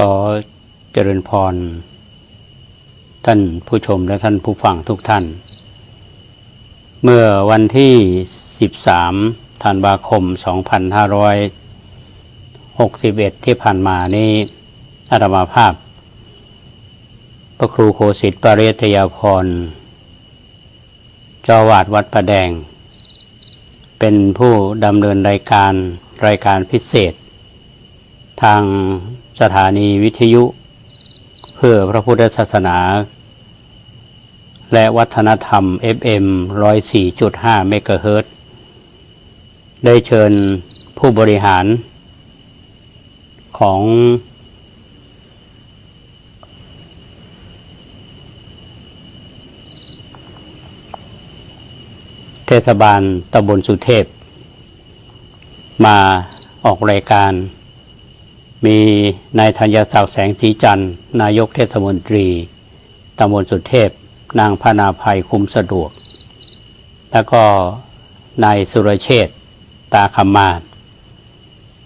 อเจริญพรท่านผู้ชมและท่านผู้ฟังทุกท่านเมื่อวันที่13ธันวาคม2561ที่ผ่านมานี้อาตมาภาพพระครูโคสิทธิ์ปริยัตยพรเจ้าวาดวัดประแดงเป็นผู้ดำเนินรายการพิเศษทางสถานีวิทยุเพื่อพระพุทธศาสนาและวัฒนธรรม FM 104.5 เมกะเฮิรตซ์ได้เชิญผู้บริหารของเทศบาลตำบลสุเทพมาออกรายการมีนายธัญศักดิ์แสงสีจันทร์นายกเทศมนตรีตำบลสุเทพนางพนาภัยคุ้มสะดวกแล้วก็นายสุรเชษฐ์ตาคำมาศ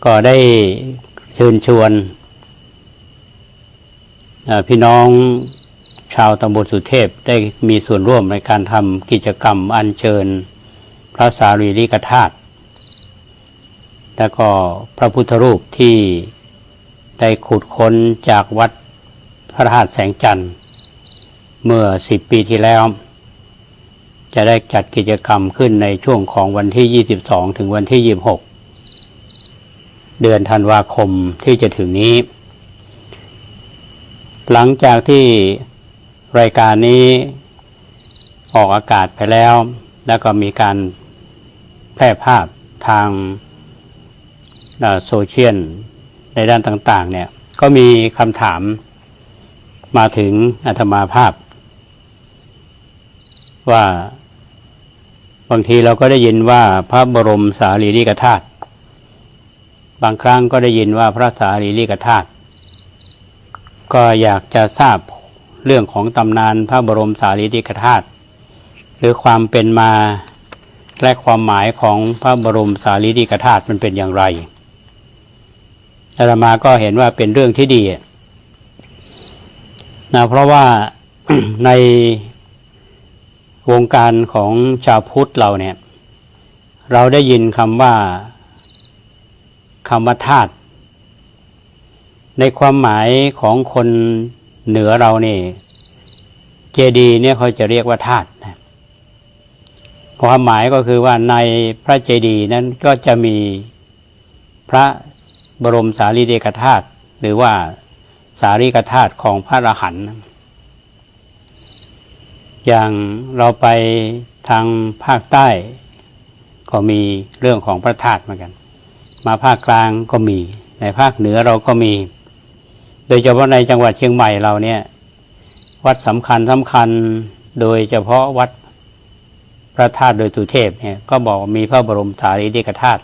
ก็ได้เชิญชวนพี่น้องชาวตำบลสุเทพได้มีส่วนร่วมในการทำกิจกรรมอัญเชิญพระสารีริกธาตุแล้วก็พระพุทธรูปที่ได้ขุดค้นจากวัดพระธาตุแสงจันทร์เมื่อ10 ปีที่แล้วจะได้จัดกิจกรรมขึ้นในช่วงของวันที่22ถึงวันที่26เดือนธันวาคมที่จะถึงนี้หลังจากที่รายการนี้ออกอากาศไปแล้วแล้วก็มีการแพร่ภาพทางโซเชียลในด้านต่างๆเนี่ยก็มีคำถามมาถึงอาตมาภาพว่าบางทีเราก็ได้ยินว่าพระบรมสารีริกธาตุบางครั้งก็ได้ยินว่าพระสารีริกธาตุก็อยากจะทราบเรื่องของตำนานพระบรมสารีริกธาตุหรือความเป็นมาและความหมายของพระบรมสารีริกธาตุมันเป็นอย่างไรอาตมาก็เห็นว่าเป็นเรื่องที่ดีนะเพราะว่า ในวงการของชาวพุทธเราเนี่ยเราได้ยินคำว่าธาตุในความหมายของคนเหนือเราเนี่ยเจดีย์เนี่ยเขาจะเรียกว่าธาตุนะความหมายก็คือว่าในพระเจดีย์นั้นก็จะมีพระบรมสารีริกธาตุหรือว่าสารีริกธาตุของพระอรหันต์อย่างเราไปทางภาคใต้ก็มีเรื่องของพระธาตุเหมือนกันมาภาคกลางก็มีในภาคเหนือเราก็มีโดยเฉพาะในจังหวัดเชียงใหม่เราเนี่ยวัดสำคัญโดยเฉพาะวัดพระธาตุโดยสุเทพเนี่ยก็บอกมีพระบรมสารีริกธาตุ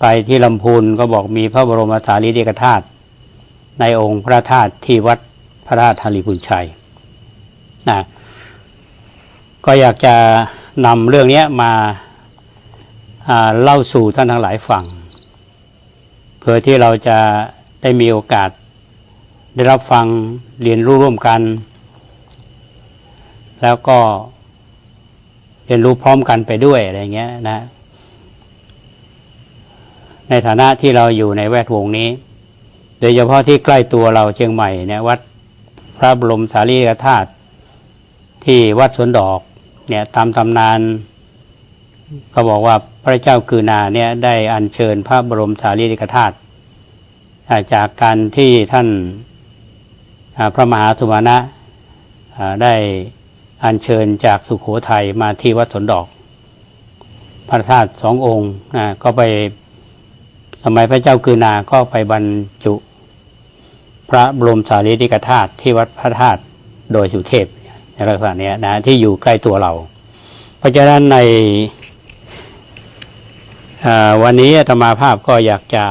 ไปที่ลำพูนก็บอกมีพระบรมสารีริกธาตุในองค์พระธาตุที่วัดพระธาตุธารีพุนชัยนะก็อยากจะนำเรื่องนี้มาเล่าสู่ท่านทั้งหลายฟังเพื่อที่เราจะได้มีโอกาสได้รับฟังเรียนรู้ร่วมกันแล้วก็เรียนรู้พร้อมกันไปด้วยอะไรเงี้ยนะในฐานะที่เราอยู่ในแวดวงนี้โดยเฉพาะที่ใกล้ตัวเราเชียงใหม่เนี่ยวัดพระบรมสารีริกธาตุที่วัดสวนดอกเนี่ยตามตำนานก็บอกว่าพระเจ้ากือนาเนี่ยได้อัญเชิญพระบรมสารีริกธาตุจากการที่ท่านพระมหาสุมาณะได้อัญเชิญจากสุโขทัยมาที่วัดสวนดอกพระธาตุ2 องค์ก็ไปสมัยพระเจ้ากือนาก็ไปบรรจุพระบรมสารีริกธาตุที่วัดพระธาตุโดยสุเทพในลักษณะนี้นะที่อยู่ใกล้ตัวเราเพราะฉะนั้นในวันนี้อาตมาภาพก็อยากจะ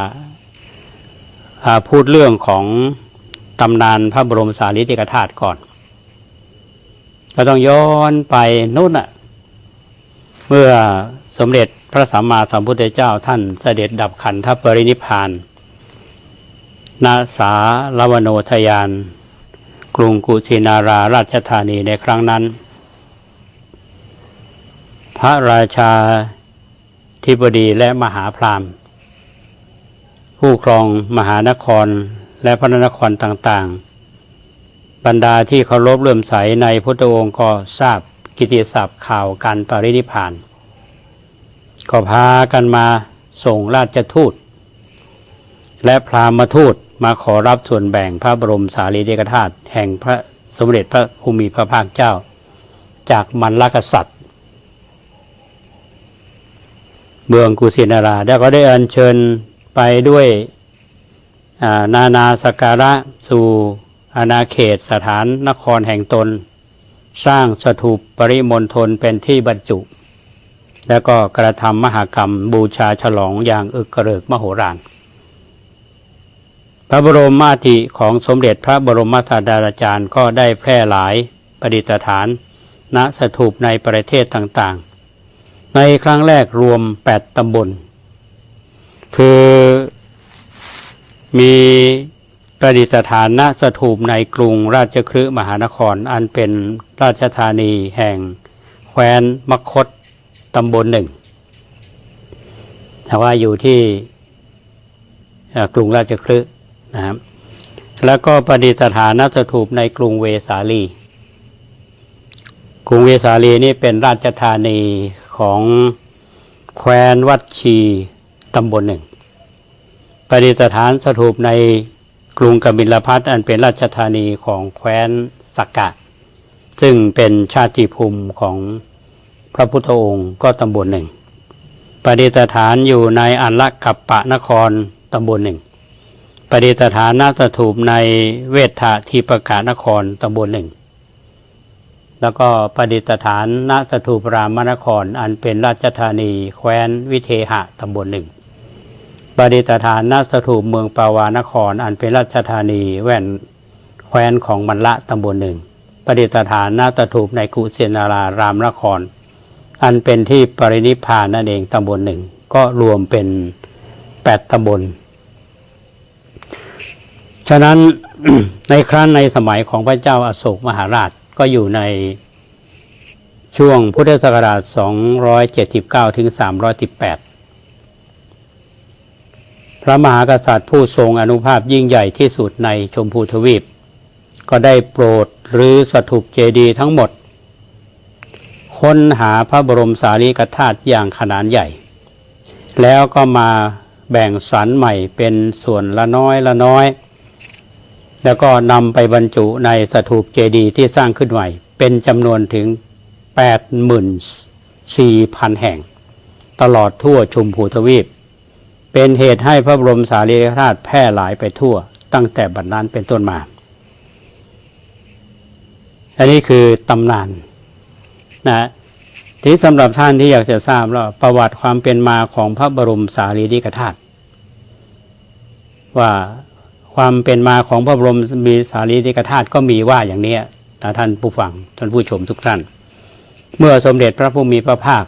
พูดเรื่องของตำนานพระบรมสารีริกธาตุก่อนก็ต้องย้อนไปนู่นเมื่อสมเด็จพระสัมมาสัมพุทธเจ้าท่านเสด็จดับขันธปรินิพพาน ณสาลวโนทยานกรุงกุสินาราราชธานีในครั้งนั้นพระราชาธิบดีและมหาพราหมณ์ผู้ครองมหานครและพระนครต่างๆบรรดาที่เคารพเลื่อมใสในพุทธองค์ก็ทราบกิตติศัพท์ข่าวการปรินิพพานก็พากันมาส่งราชทูตและพราหมณ์ทูตมาขอรับส่วนแบ่งพระบรมสารีริกธาตุแห่งพระสมเด็จพระภูมิพระภาคเจ้าจากมัลลกษัตริย์เมืองกุสินาราแล้วก็ได้อัญเชิญไปด้วยนานาสักการะสู่อาณาเขตสถานนครแห่งตนสร้างสถูปปริมณฑลเป็นที่บรรจุแล้วก็กระทำมหกรรมบูชาฉลองอย่างอึกกระเริกมโหฬารพระบรมมาธิของสมเด็จพระบรมศาสดาจารย์ก็ได้แพร่หลายประดิษฐานณสถูปในประเทศต่างๆในครั้งแรกรวม8ตำบลคือมีประดิษฐานณสถูปในกรุงราชคฤห์มหานครอันเป็นราชธานีแห่งแคว้นมคธตำบลหนึ่งแต่ว่าอยู่ที่กรุงราชคฤห์นะครับแล้วก็ประดิษฐานณสถูปในกรุงเวสาลีกรุงเวสาลีนี่เป็นราชธานีของแคว้นวัดชีตำบลหนึ่งประดิษฐานสถูปในกรุงกบิลพัสอันเป็นราชธานีของแคว้นสักกะซึ่งเป็นชาติภูมิของพระพุทธองค์ก็ตำบลหนึ่งประดิษฐานอยู่ในอัลลกัปปะนครตำบลหนึ่งประดิษฐานณสถูปในเวทธทีปกานครตำบลหนึ่งแล้วก็ประดิษฐานณสถูปรามนครอันเป็นราชธานีแคว้นวิเทหะตำบลหนึ่งประดิษฐานณสถูปเมืองปาวานครอันเป็นราชธานีแคว้นของมัลละตำบลหนึ่งประดิษฐานณสถูปในกุสินารารามนครอันเป็นที่ปรินิพพานนั่นเองตำบลหนึ่งก็รวมเป็น8ตำบลฉะนั้น ในครั้งในสมัยของพระเจ้าอโศกมหาราชก็อยู่ในช่วงพุทธศักราช279ถึง318พระมหากษัตริย์ผู้ทรงอานุภาพยิ่งใหญ่ที่สุดในชมพูทวีปก็ได้โปรดรื้อสถูปเจดีย์ทั้งหมดค้นหาพระบรมสารีริกธาตุอย่างขนาดใหญ่แล้วก็มาแบ่งสรรใหม่เป็นส่วนละน้อยละน้อยแล้วก็นำไปบรรจุในสถูปเจดีย์ที่สร้างขึ้นใหม่เป็นจำนวนถึง 84,000 แห่งตลอดทั่วชมพูทวีปเป็นเหตุให้พระบรมสารีริกธาตุแพร่หลายไปทั่วตั้งแต่บัดนั้นเป็นต้นมาอันนี้คือตำนานนะที่สำหรับท่านที่อยากจะทราบแล้วประวัติความเป็นมาของพระบรมสารีริกธาตุว่าความเป็นมาของพระบรมสารีริกธาตุก็มีว่าอย่างนี้ท่านผู้ฟังท่านผู้ชมทุกท่านเมื่อสมเด็จพระผู้มีพระภาค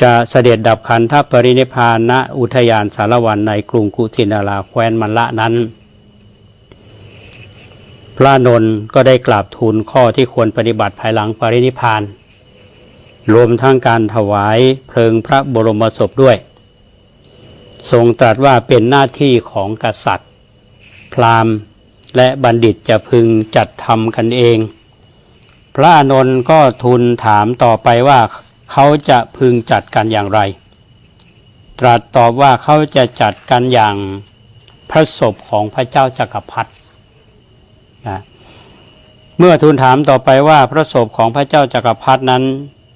จะเสด็จดับขันธปรินิพพานณอุทยานสารวันในกรุงกุสินาราแคว้นมัลละนั้นพระนนท์ก็ได้กราบทูลข้อที่ควรปฏิบัติภายหลังปรินิพพานรวมทั้งการถวายเพลิงพระบรมศพด้วยทรงตรัสว่าเป็นหน้าที่ของกษัตริย์พราหมณ์และบัณฑิตจะพึงจัดทำกันเองพระอานนท์ก็ทูลถามต่อไปว่าเขาจะพึงจัดกันอย่างไรตรัสตอบว่าเขาจะจัดกันอย่างพระศพของพระเจ้าจักรพรรดินะเมื่อทูลถามต่อไปว่าพระศพของพระเจ้าจักรพรรดินั้น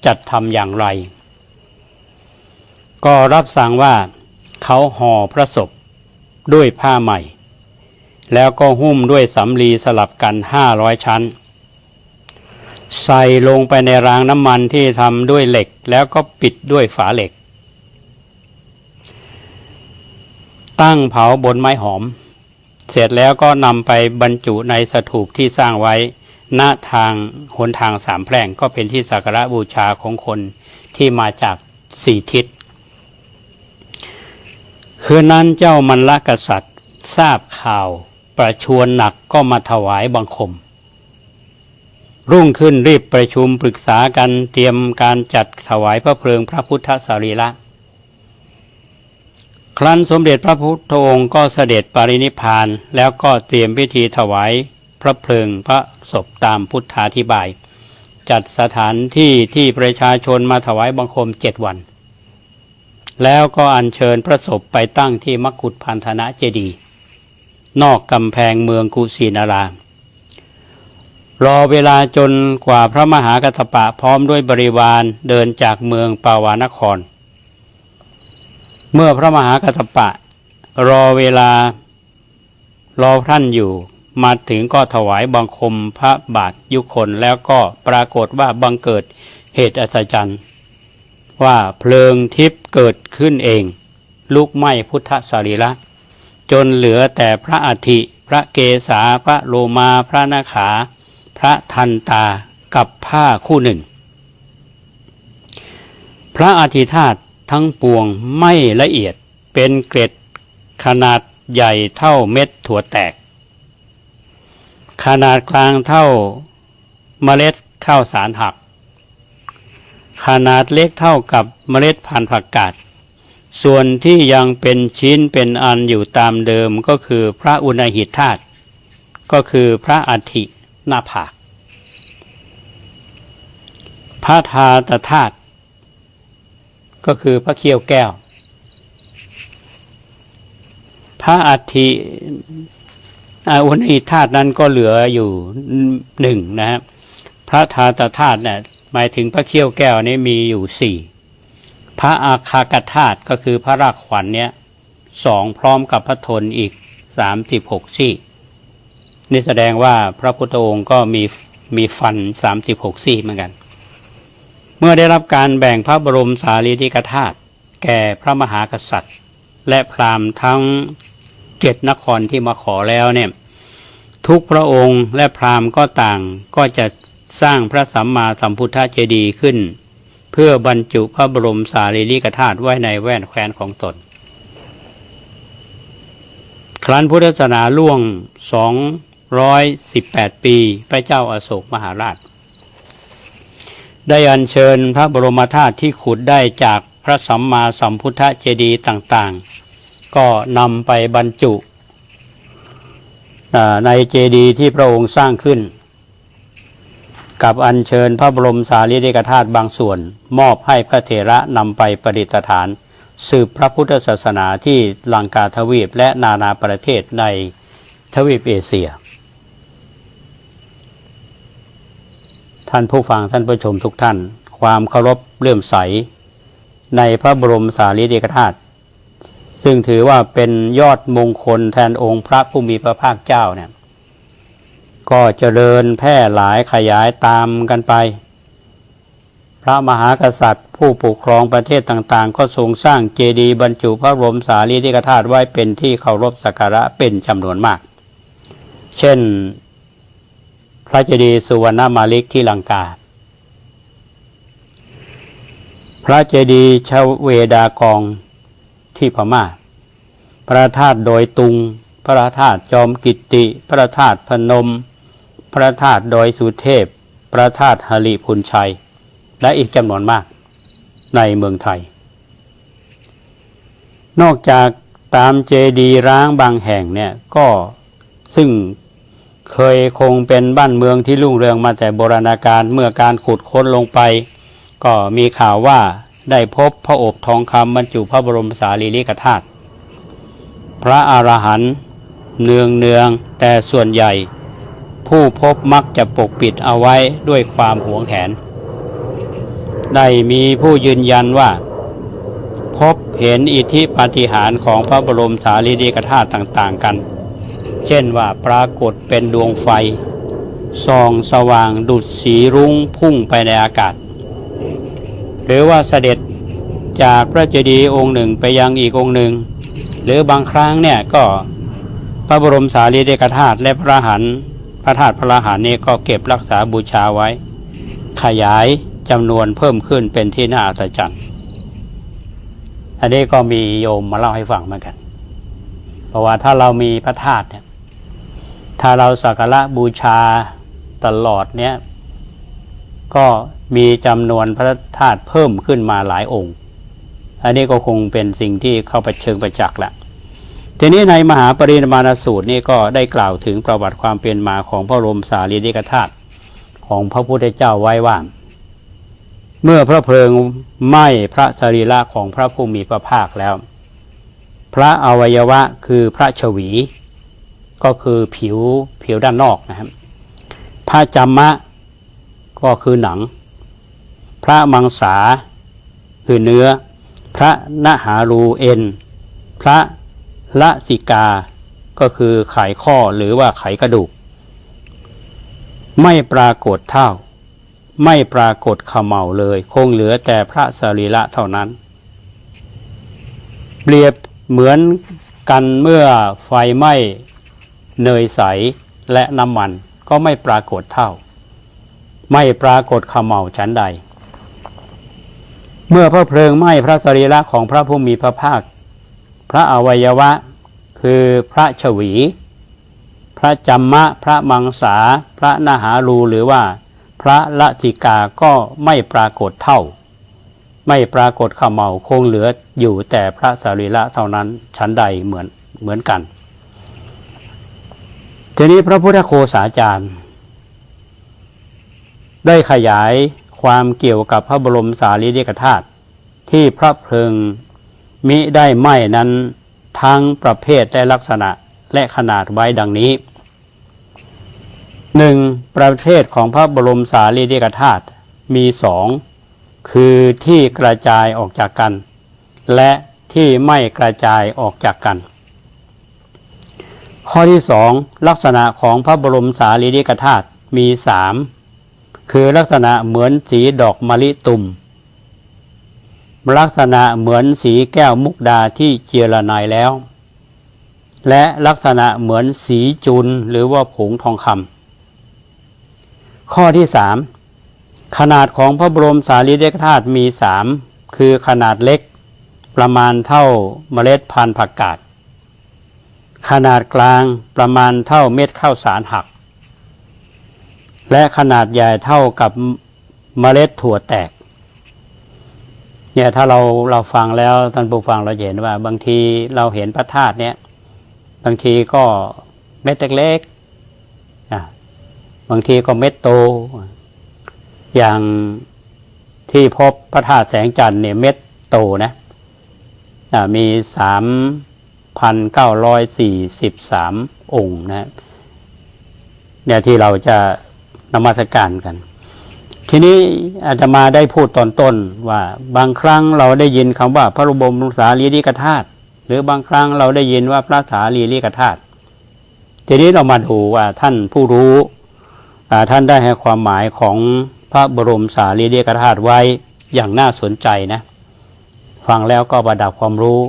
จัดทำอย่างไรก็รับสั่งว่าเขาห่อพระศพด้วยผ้าใหม่แล้วก็หุ้มด้วยสำลีสลับกัน500 ชั้นใส่ลงไปในรางน้ำมันที่ทำด้วยเหล็กแล้วก็ปิดด้วยฝาเหล็กตั้งเผาบนไม้หอมเสร็จแล้วก็นำไปบรรจุในสถูปที่สร้างไว้ณทางหนทางสามแพร่งก็เป็นที่สักการะบูชาของคนที่มาจาก4 ทิศคืนนั้นเจ้ามัลลกษัตริย์ ทราบข่าวประชวรหนักก็มาถวายบังคมรุ่งขึ้นรีบประชุมปรึกษากันเตรียมการจัดถวายพระเพลิงพระพุทธสรีระครั้นสมเด็จพระพุทธองค์ก็เสด็จปรินิพพานแล้วก็เตรียมพิธีถวายพระเพลิงพระศพตามพุทธาธิบายจัดสถานที่ที่ประชาชนมาถวายบังคม7 วันแล้วก็อัญเชิญพระศพไปตั้งที่มกุฏพันธนะเจดีย์นอกกำแพงเมืองกุสินารามรอเวลาจนกว่าพระมหากัสสปะพร้อมด้วยบริวารเดินจากเมืองปาวานครเมื่อพระมหากัสสปะรอเวลารอท่านอยู่มาถึงก็ถวายบังคมพระบาทยุคลแล้วก็ปรากฏว่าบังเกิดเหตุอัศจรรย์ว่าเพลิงทิพย์เกิดขึ้นเองลุกไหม้พุทธสรีระจนเหลือแต่พระอัฐิพระเกศาพระโลมาพระนาขาพระทันตากับผ้าคู่หนึ่งพระอธิธาตุทั้งปวงไม่ละเอียดเป็นเกล็ดขนาดใหญ่เท่าเม็ดถั่วแตกขนาดกลางเท่าเมล็ดข้าวสารหักขนาดเล็กเท่ากับเมล็ดพันธุ์ผักกาดส่วนที่ยังเป็นชิ้นเป็นอันอยู่ตามเดิมก็คือพระอุณหิตธาตุก็คือพระอัฐิหน้าผากพระธาตธาตุก็คือพระเขี้ยวแก้วพระอัฐิอุณหิตธาตุนั้นก็เหลืออยู่1นะครับพระธาตธาตุเนี่ยหมายถึงพระเขี้ยวแก้วนี้มีอยู่4พระอาคากธาตุก็คือพระรากขวัญเนี่ย2พร้อมกับพระทนอีก36ซี่นี่แสดงว่าพระพุทธองค์ก็มีฟัน36ซี่เหมือนกันเมื่อได้รับการแบ่งพระบรมสารีริกธาตุแก่พระมหากษัตริย์และพราหมณ์ทั้ง7 นครที่มาขอแล้วเนี่ยทุกพระองค์และพราหมณ์ก็ต่างก็จะสร้างพระสัมมาสัมพุทธเจดีย์ขึ้นเพื่อบรรจุพระบรมสารีริกธาตุไว้ในแว่นแคว้นของตนครั้นพุทธศาสนาล่วง218 ปีพระเจ้าอโศกมหาราชได้อัญเชิญพระบรมธาตุที่ขุดได้จากพระสัมมาสัมพุทธเจดีย์ต่างๆก็นำไปบรรจุในเจดีย์ที่พระองค์สร้างขึ้นกับอัญเชิญพระบรมสารีริกธาตุบางส่วนมอบให้พระเถระนำไปประดิษฐานสืบพระพุทธศาสนาที่ลังกาทวีปและนานาประเทศในทวีปเอเชียท่านผู้ฟังท่านผู้ชมทุกท่านความเคารพเลื่อมใสในพระบรมสารีริกธาตุซึ่งถือว่าเป็นยอดมงคลแทนองค์พระผู้มีพระภาคเจ้าเนี่ยก็เจริญแพร่หลายขยายตามกันไปพระมหากษัตริย์ผู้ปกครองประเทศต่างๆก็ทรงสร้างเจดีย์บรรจุพระบรมสารีริกธาตุไว้เป็นที่เคารพสักการะเป็นจำนวนมากเช่นพระเจดีย์สุวรรณมาลิกที่ลังกาพระเจดีย์ชเวดากองที่พม่าพระธาตุดอยตุงพระธาตุจอมกิตติพระธาตุพนมพระธาตุดอยสุเทพพระธาตุหริพุนชัยและอีกจำนวนมากในเมืองไทยนอกจากตามเจดีย์ร้างบางแห่งเนี่ยก็ซึ่งเคยคงเป็นบ้านเมืองที่รุ่งเรืองมาแต่โบราณกาลเมื่อการขุดค้นลงไปก็มีข่าวว่าได้พบพระอบทองคำบรรจุพระบรมสารีริกธาตุพระอรหันต์เนืองแต่ส่วนใหญ่ผู้พบมักจะปกปิดเอาไว้ด้วยความหวงแหนได้มีผู้ยืนยันว่าพบเห็นอิทธิปาฏิหาริย์ของพระบรมสารีริกธาตุต่างๆกันเช่นว่าปรากฏเป็นดวงไฟส่องสว่างดุจสีรุ้งพุ่งไปในอากาศหรือว่าเสด็จจากพระเจดีย์องค์หนึ่งไปยังอีกองค์หนึ่งหรือบางครั้งเนี่ยก็พระบรมสารีริกธาตุและพระหันพระธาตุพระอรหันต์นี้ก็เก็บรักษาบูชาไว้ขยายจำนวนเพิ่มขึ้นเป็นที่น่าอัศจรรย์อันนี้ก็มีโยมมาเล่าให้ฟังเหมือนกัน เพราะว่าถ้าเรามีพระธาตุเนี่ยถ้าเราสักการะบูชาตลอดเนี่ยก็มีจำนวนพระธาตุเพิ่มขึ้นมาหลายองค์อันนี้ก็คงเป็นสิ่งที่เข้าไปเชิงประจักษ์แหละทีนี้ในมหาปรินิพพานสูตรนี่ก็ได้กล่าวถึงประวัติความเป็นมาของพระบรมสารีริกธาตุของพระพุทธเจ้าไว้ว่าเมื่อพระเพลิงไหม้พระสรีระของพระผู้มีพระภาคแล้วพระอวัยวะคือพระฉวีก็คือผิวด้านนอกนะครับพระจัมมะก็คือหนังพระมังสาคือเนื้อพระนหารูเอ็นพระละสิกาก็คือไขข้อหรือว่าไขกระดูกไม่ปรากฏเท่าไม่ปรากฏเขม่าเลยคงเหลือแต่พระสรีระเท่านั้นเปรียบเหมือนกันเมื่อไฟไหม้เนยใสและน้ำมันก็ไม่ปรากฏเท่าไม่ปรากฏเขม่าฉันใดเมื่อพระเพลิงไหม้พระสรีระของพระผู้มีพระภาคพระอวัยวะคือพระฉวีพระจัมมะพระมังสาพระนหารูหรือว่าพระละจิกาก็ไม่ปรากฏเท่าไม่ปรากฏเขม่าคงเหลืออยู่แต่พระสรีระเท่านั้นฉันใดเหมือนกันทีนี้พระพุทธโฆษาจารย์ได้ขยายความเกี่ยวกับพระบรมสารีริกธาตุที่พระเพลิงมิได้ไหม้นั้นทั้งประเภทและลักษณะและขนาดไว้ดังนี้ 1. ประเภทของพระบรมสารีริกธาตุมีสองคือที่กระจายออกจากกันและที่ไม่กระจายออกจากกันข้อที่สองลักษณะของพระบรมสารีริกธาตุมีสามคือลักษณะเหมือนสีดอกมะลิตุ่มลักษณะเหมือนสีแก้วมุกดาที่เจียระนายแล้วและลักษณะเหมือนสีจุลหรือว่าผงทองคำข้อที่สามขนาดของพระบรมสารีริกธาตุมีสามคือขนาดเล็กประมาณเท่าเมล็ดพันธุ์ผักกาดขนาดกลางประมาณเท่าเม็ดข้าวสารหักและขนาดใหญ่เท่ากับเมล็ดถั่วแตกเนี่ยถ้าเราฟังแล้วท่านผู้ฟังเราเห็นว่าบางทีเราเห็นพระธาตุเนี่ยบางทีก็เม็ดเล็กๆบางทีก็เม็ดโตอย่างที่พบพระธาตุแสงจันทร์เนี่ยเม็ดโตนะมี3,943 องค์นะเนี่ยที่เราจะนมัสการกันทีนี้อาตมาได้พูดตอนต้นว่าบางครั้งเราได้ยินคำว่าพระบรมสารีริกธาตุหรือบางครั้งเราได้ยินว่าพระสารีริกธาตุทีนี้เรามาดูว่าท่านผู้รู้ท่านได้ให้ความหมายของพระบรมสารีริกธาตุไว้อย่างน่าสนใจนะฟังแล้วก็ประดับความรู้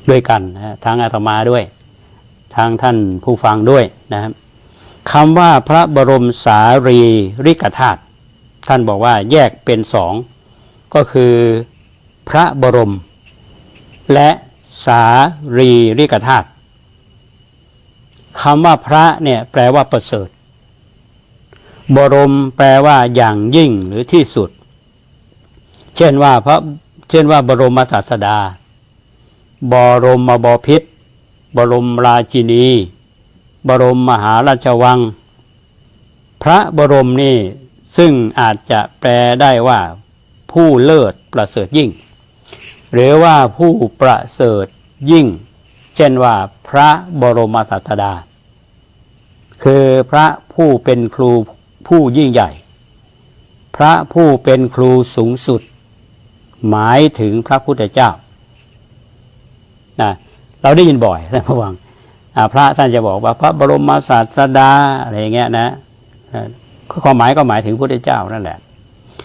ด้วยกันนะทั้งอาตมาด้วยทั้งท่านผู้ฟังด้วยนะครับคำว่าพระบรมสารีริกธาตุท่านบอกว่าแยกเป็นสองก็คือพระบรมและสารีริกธาตุคำว่าพระเนี่ยแปลว่าประเสริฐบรมแปลว่าอย่างยิ่งหรือที่สุดเช่นว่าบรมศาสดาบรมบพิตรบรมราชินีบรมมหาราชวังพระบรมนี่ซึ่งอาจจะแปลได้ว่าผู้เลิศประเสริฐยิ่งหรือว่าผู้ประเสริฐยิ่งเช่นว่าพระบรมศาสดาคือพระผู้เป็นครูผู้ยิ่งใหญ่พระผู้เป็นครูสูงสุดหมายถึงพระพุทธเจ้าเราได้ยินบ่อยท่านผู้ฟังพระท่านจะบอกว่าพระบรมศาสดาอะไรอย่างเงี้ยนะความหมายก็หมายถึงพระพุทธเจ้านั่นแหละ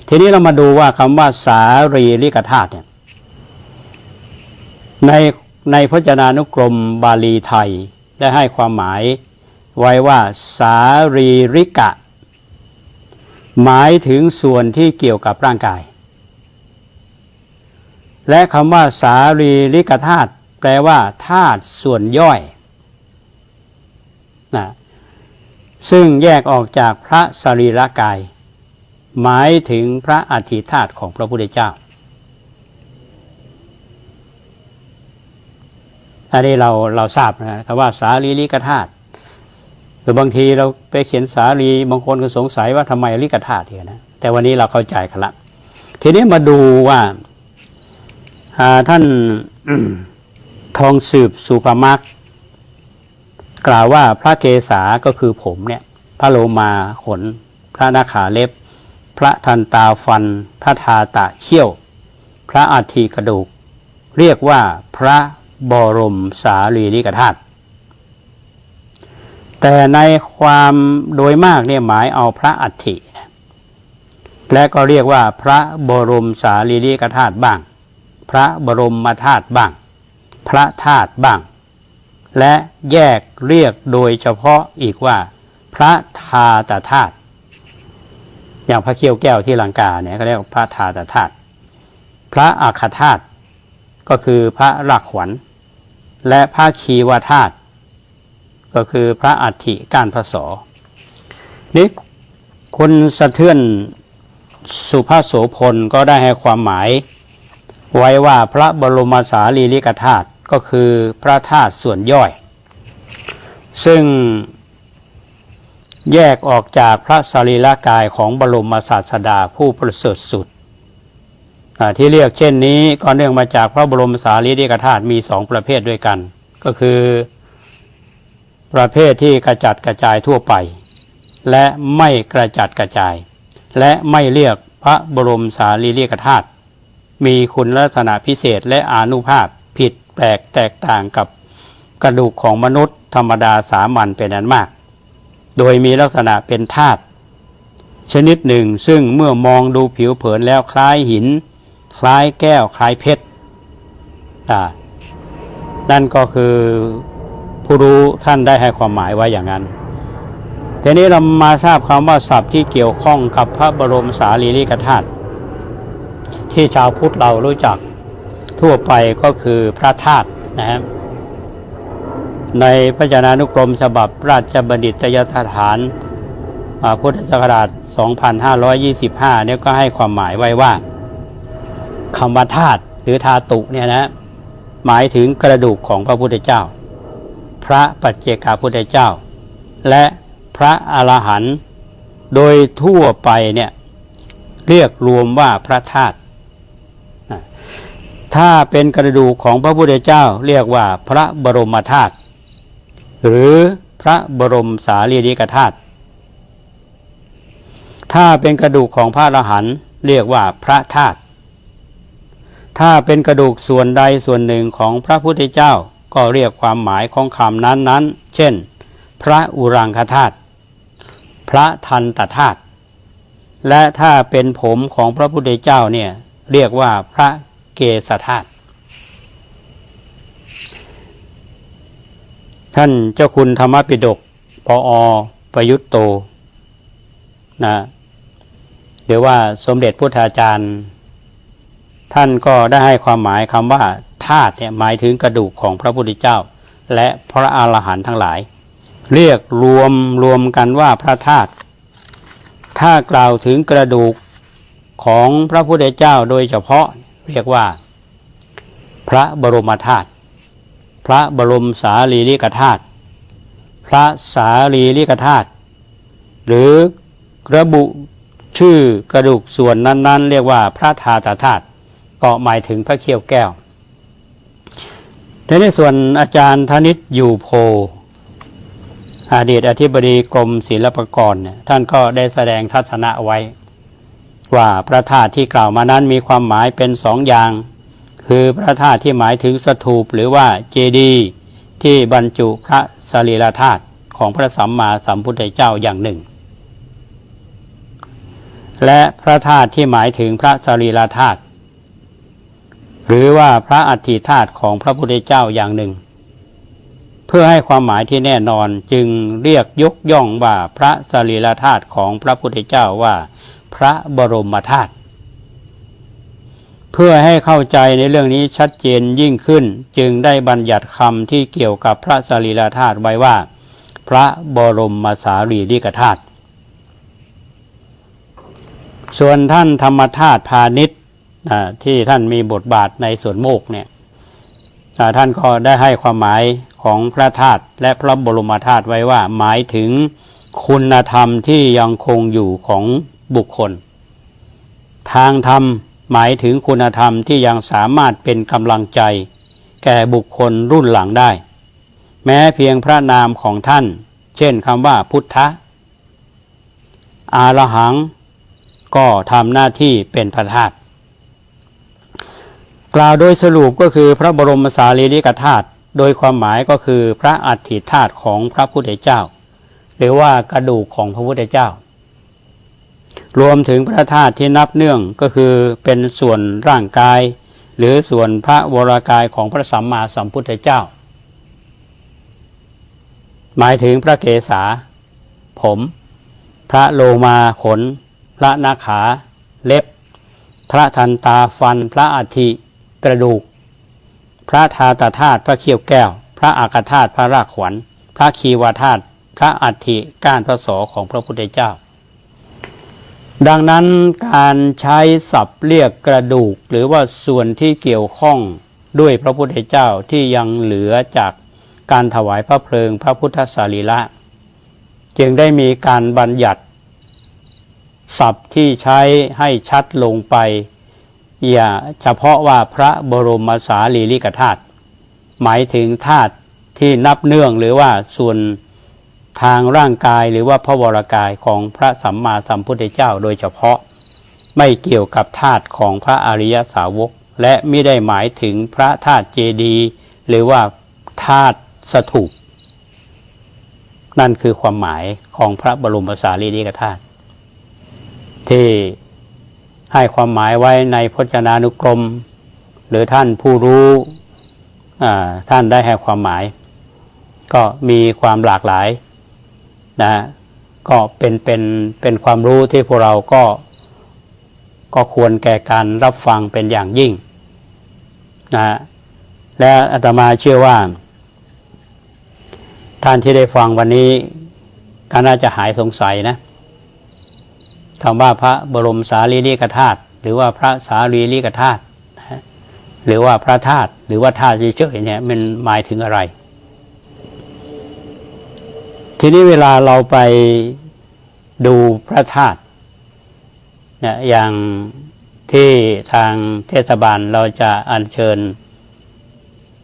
ทีนี้เรามาดูว่าคำว่าสารีริกธาตุเนี่ยในพจนานุกรมบาลีไทยได้ให้ความหมายไว้ว่าสารีริกะหมายถึงส่วนที่เกี่ยวกับร่างกายและคำว่าสารีริกธาตุ แปลว่าธาตุส่วนย่อยนะซึ่งแยกออกจากพระสรีระกายหมายถึงพระอธิธาตุของพระพุทธเจ้าอันนี้เราทราบนะครับว่าสารีริกธาตุหรือบางทีเราไปเขียนสารีบางคนก็สงสัยว่าทำไมริกธาตุนะแต่วันนี้เราเข้าใจกันละทีนี้มาดูว่าท่าน ทองสืบสุภมักกล่าวว่าพระเกศาก็คือผมเนี่ยพระโลมาขนพระนาขาเล็บพระทันตาฟันพระทาตะเขี้ยวพระอัฐิกระดูกเรียกว่าพระบรมสารีริกธาตุแต่ในความโดยมากเนี่ยหมายเอาพระอัฐิและก็เรียกว่าพระบรมสารีริกธาตุบ้างพระบรมธาตุบ้างพระธาตุบ้างและแยกเรียกโดยเฉพาะอีกว่าพระทาตธาตุอย่างพระเขี้ยวแก้วที่ลังกาเนี่ยก็เรียกพระทาตธาตุพระอัคคธาตุก็คือพระลักขวัญและพระคีวธาตุก็คือพระอัฐิก้านพระศรนี้คุณสะเทือนสุภาโสพลก็ได้ให้ความหมายไว้ว่าพระบรมสารีริกธาตุก็คือพระธาตุส่วนย่อยซึ่งแยกออกจากพระสรีระกายของบรมศาสดาผู้ประเสริฐสุดที่เรียกเช่นนี้ก็เนื่องมาจากพระบรมสารีริกธาตุมีสองประเภทด้วยกันก็คือประเภทที่กระจัดกระจายทั่วไปและไม่กระจัดกระจายและไม่เรียกพระบรมสารีริกธาตุมีคุณลักษณะพิเศษและอานุภาพผิดแปลกแตกต่างกับกระดูกของมนุษย์ธรรมดาสามัญเป็นอันมากโดยมีลักษณะเป็นธาตุชนิดหนึ่งซึ่งเมื่อมองดูผิวเผินแล้วคล้ายหินคล้ายแก้วคล้ายเพชรนั่นก็คือผู้รู้ท่านได้ให้ความหมายไว้อย่างนั้นทีนี้เรามาทราบคำว่าศัพท์ที่เกี่ยวข้องกับพระบรมสารีริกธาตุที่ชาวพุทธเรารู้จักทั่วไปก็คือพระธาตุนะครับในพจนานุกรมฉบับราชบัณฑิตยสถานพุทธศักราช 2525 เนี่ยก็ให้ความหมายไว้ว่าคำว่าธาตุหรือธาตุเนี่ยนะหมายถึงกระดูกของพระพุทธเจ้าพระปัจเจกพุทธเจ้าและพระอรหันต์โดยทั่วไปเนี่ยเรียกรวมว่าพระธาตุถ้าเป็นกระดูกของพระพุทธเจ้าเรียกว่าพระบรมธาตุหรือพระบรมสารีริกธาตุถ้าเป็นกระดูกของพระอรหันต์เรียกว่าพระธาตุถ้าเป็นกระดูกส่วนใดส่วนหนึ่งของพระพุทธเจ้าก็เรียกความหมายของคำนั้นๆเช่นพระอุรังคธาตุพระทันตธาตุและถ้าเป็นผมของพระพุทธเจ้าเนี่ยเรียกว่าพระเกศธาตุท่านเจ้าคุณธรรมปิฎกปอ.ประยุตโตนะหรือว่าสมเด็จพุทธาจารย์ท่านก็ได้ให้ความหมายคำว่าธาตุเนี่ยหมายถึงกระดูกของพระพุทธเจ้าและพระอรหันต์ทั้งหลายเรียกรวมกันว่าพระธาตุถ้ากล่าวถึงกระดูกของพระพุทธเจ้าโดยเฉพาะเรียกว่าพระบรมธาตุพระบรมสารีริกธาตุพระสารีริกธาตุหรือระบุชื่อกระดูกส่วนนั้นๆเรียกว่าพระทาตธาตุก็หมายถึงพระเขี้ยวแก้วในส่วนอาจารย์ธนิตอยู่โพอดีตอธิบดีกรมศิลปากรเนี่ยท่านก็ได้แสดงทัศนะไว้ว่าพระธาตุที่กล่าวมานั้นมีความหมายเป็นสองอย่างคือพระธาตุที่หมายถึงสถูปหรือว่าเจดีย์ที่บรรจุพระสรีระธาตุของพระสัมมาสัมพุทธเจ้าอย่างหนึ่งและพระธาตุที่หมายถึงพระสรีระธาตุหรือว่าพระอัฐิธาตุของพระพุทธเจ้าอย่างหนึ่งเพื่อให้ความหมายที่แน่นอนจึงเรียกยกย่องว่าพระสรีระธาตุของพระพุทธเจ้าว่าพระบรมธาตุเ พื่อให้เข้าใจในเรื่องนี้ชัดเจนยิ่งขึ้นจึงได้บัญญัติคำที่เกี่ยวกับพระสรีระธาตุไว้ว่าพระบรมสารีริกธาตุส่วนท่านธรรมธาตุพาณิชย์ที่ท่านมีบทบาทในสวนโมกเนี่ยท่านก็ได้ให้ความหมายของพระธาตุและพระบรมธาตุไว้ว่าหมายถึงคุณธรรมที่ยังคงอยู่ของบุคคลทางธรรมหมายถึงคุณธรรมที่ยังสามารถเป็นกำลังใจแก่บุคคลรุ่นหลังได้แม้เพียงพระนามของท่านเช่นคำว่าพุทธะอรหังก็ทำหน้าที่เป็นพระธาตุกล่าวโดยสรุปก็คือพระบรมสารีริกธาตุโดยความหมายก็คือพระอัฐิธาตุของพระพุทธเจ้าหรือว่ากระดูกของพระพุทธเจ้ารวมถึงพระธาตุที่นับเนื่องก็คือเป็นส่วนร่างกายหรือส่วนพระวรกายของพระสัมมาสัมพุทธเจ้าหมายถึงพระเกศาผมพระโลมาขนพระนาขาเล็บพระทันตาฟันพระอัฐิกระดูกพระธาตธาตุพระเขี้ยวแก้วพระอากธาตุพระรากขวัญพระคีวาธาตุพระอัฐิก้านพระศอกของพระพุทธเจ้าดังนั้นการใช้ศัพท์เรียกกระดูกหรือว่าส่วนที่เกี่ยวข้องด้วยพระพุทธเจ้าที่ยังเหลือจากการถวายพระเพลิงพระพุทธสรีระจึงได้มีการบัญญัติศัพท์ที่ใช้ให้ชัดลงไปอย่าเฉพาะว่าพระบรมสารีริกธาตุหมายถึงธาตุที่นับเนื่องหรือว่าส่วนทางร่างกายหรือว่าพระวรกายของพระสัมมาสัมพุทธเจ้าโดยเฉพาะไม่เกี่ยวกับธาตุของพระอริยสาวกและไม่ได้หมายถึงพระธาตุเจดีย์หรือว่าธาตุสถูปนั่นคือความหมายของพระบรมสารีริกธาตุที่ให้ความหมายไว้ในพจนานุกรมหรือท่านผู้รู้ท่านได้ให้ความหมายก็มีความหลากหลายนะก็เป็นความรู้ที่พวกเราก็ควรแก่การรับฟังเป็นอย่างยิ่งนะและอาตมาเชื่อว่าท่านที่ได้ฟังวันนี้ก็น่าจะหายสงสัยนะคำว่าพระบรมสารีริกธาตุหรือว่าพระสารีริกธาตุหรือว่าพระธาตุหรือว่าธาตุเฉยๆเนี่ยมันหมายถึงอะไรทีนี้เวลาเราไปดูพระธาตุเนี่ยอย่างที่ทางเทศบาลเราจะอัญเชิญ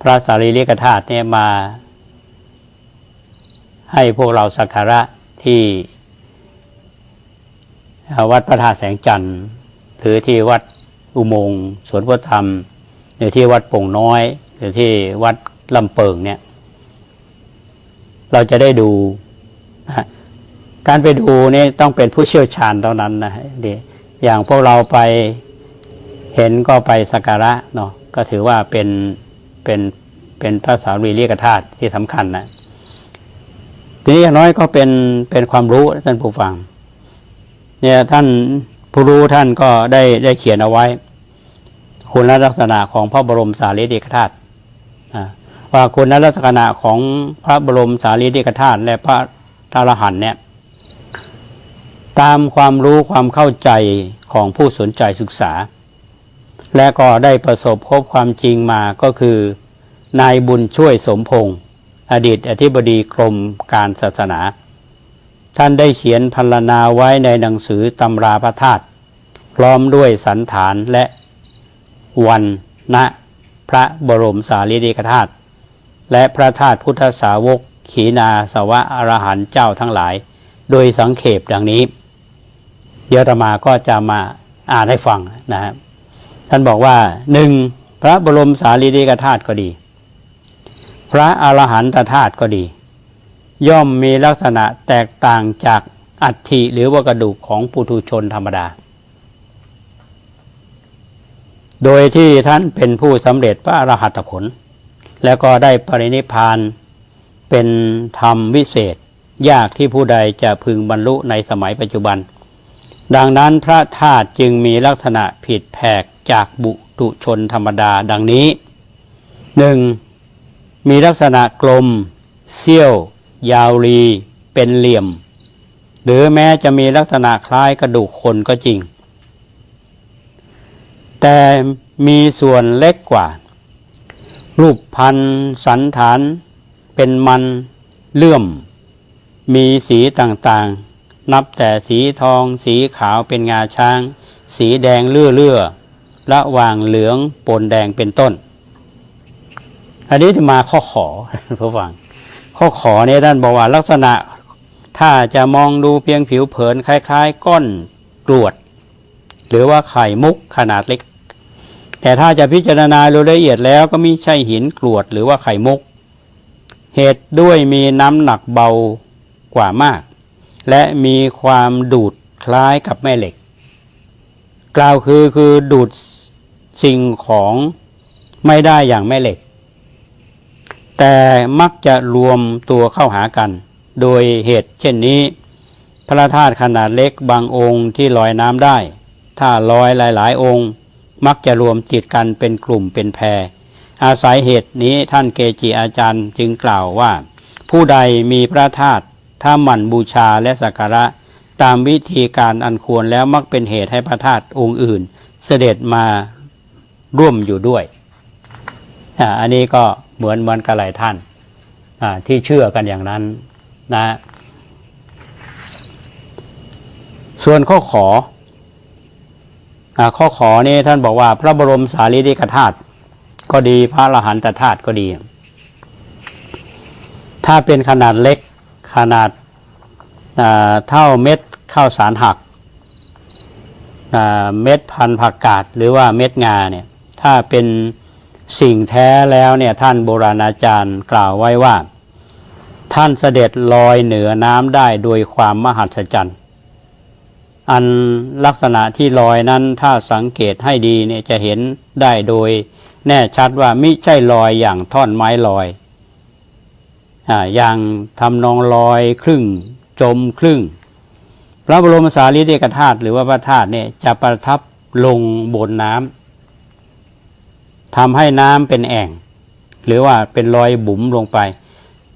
พระสารีริกธาตุเนี่ยมาให้พวกเราสักการะที่วัดพระธาตุแสงจันทร์หรือที่วัดอุโมงค์สวนพุทธธรรมหรือที่วัดโป่งน้อยหรือที่วัดลำเปิงเนี่ยเราจะได้ดูนะการไปดูนี่ต้องเป็นผู้เชี่ยวชาญเท่านั้นนะอย่างพวกเราไปเห็นก็ไปสักการะเนาะก็ถือว่าเป็นพระสารีริกธาตุที่สำคัญนะทีนี้อย่างน้อยก็เป็นความรู้ท่านผู้ฟังเนี่ยท่านผู้รู้ท่านก็ได้เขียนเอาไว้คุณลักษณะของพระบรมสารีริกธาตุว่าคุณลักษณะของพระบรมสารีริกธาตุและพระอรหันต์เนี่ยตามความรู้ความเข้าใจของผู้สนใจศึกษาและก็ได้ประสบพบความจริงมาก็คือนายบุญช่วยสมพงษ์อดีตอธิบดีกรมการศาสนาท่านได้เขียนพรรณนาไว้ในหนังสือตำราพระธาตุพร้อมด้วยสันฐานและวันณพระบรมสารีริกธาตุและพระธาตุพุทธสาวกขีณาสวะอรหันต์เจ้าทั้งหลายโดยสังเขปดังนี้เดี๋ยวอาตมาก็จะมาอ่านให้ฟังนะครับท่านบอกว่า 1. พระบรมสารีริกธาตุก็ดีพระอรหันตธาตุก็ดีย่อมมีลักษณะแตกต่างจากอัฐิหรือว่ากระดูกของปุถุชนธรรมดาโดยที่ท่านเป็นผู้สำเร็จพระอรหัตผลแล้วก็ได้ปรินิพพานเป็นธรรมวิเศษยากที่ผู้ใดจะพึงบรรลุในสมัยปัจจุบันดังนั้นพระธาตุจึงมีลักษณะผิดแผกจากบุ ถุชนธรรมดาดังนี้ 1. มีลักษณะกลมเสี้ยวยาวรีเป็นเหลี่ยมหรือแม้จะมีลักษณะคล้ายกระดูกคนก็จริงแต่มีส่วนเล็กกว่ารูปพรรณสันฐานเป็นมันเลื่อมมีสีต่างๆนับแต่สีทองสีขาวเป็นงาช้างสีแดงเลื่อๆระหว่างเหลืองปนแดงเป็นต้นอันนี้มาข้อขอผู้ฟังข้อขอเนี่ยท่านบอกว่าลักษณะถ้าจะมองดูเพียงผิวเผินคล้ายๆก้อนกรวดหรือว่าไข่มุกขนาดเล็กแต่ถ้าจะพิจารณาโดยละเอียดแล้วก็ไม่ใช่หินกรวดหรือว่าไข่มุกเหตุด้วยมีน้ำหนักเบากว่ามากและมีความดูดคล้ายกับแม่เหล็กกล่าวคือดูดสิ่งของไม่ได้อย่างแม่เหล็กแต่มักจะรวมตัวเข้าหากันโดยเหตุเช่นนี้พระธาตุขนาดเล็กบางองค์ที่ลอยน้ำได้ถ้าลอยหลายๆองค์มักจะรวมติดกันเป็นกลุ่มเป็นแพรอาศัยเหตุนี้ท่านเกจิอาจารย์จึงกล่าวว่าผู้ใดมีพระธาตุถ้าหมั่นบูชาและสักการะตามวิธีการอันควรแล้วมักเป็นเหตุให้พระธาตุองค์อื่นเสด็จมาร่วมอยู่ด้วยอันนี้ก็เหมือนกับหลายท่านที่เชื่อกันอย่างนั้นนะส่วนข้อขอนี่ท่านบอกว่าพระบรมสารีริกธาตุก็ดีพระอรหันตธาตุก็ดีถ้าเป็นขนาดเล็กขนาดเท่าเม็ดข้าวสารหักเม็ดพันธุ์ผักกาดหรือว่าเม็ดงาเนี่ยถ้าเป็นสิ่งแท้แล้วเนี่ยท่านโบราณอาจารย์กล่าวไว้ว่าท่านเสด็จลอยเหนือน้ำได้โดยความมหัศจรรย์อันลักษณะที่ลอยนั้นถ้าสังเกตให้ดีเนี่ยจะเห็นได้โดยแน่ชัดว่ามิใช่ลอยอย่างท่อนไม้ลอยอย่างทำนองลอยครึ่งจมครึ่งพระบรมสารีริกธาตุหรือว่าพระธาตุเนี่ยจะประทับลงบนน้ำทำให้น้ำเป็นแอ่งหรือว่าเป็นรอยบุ๋มลงไป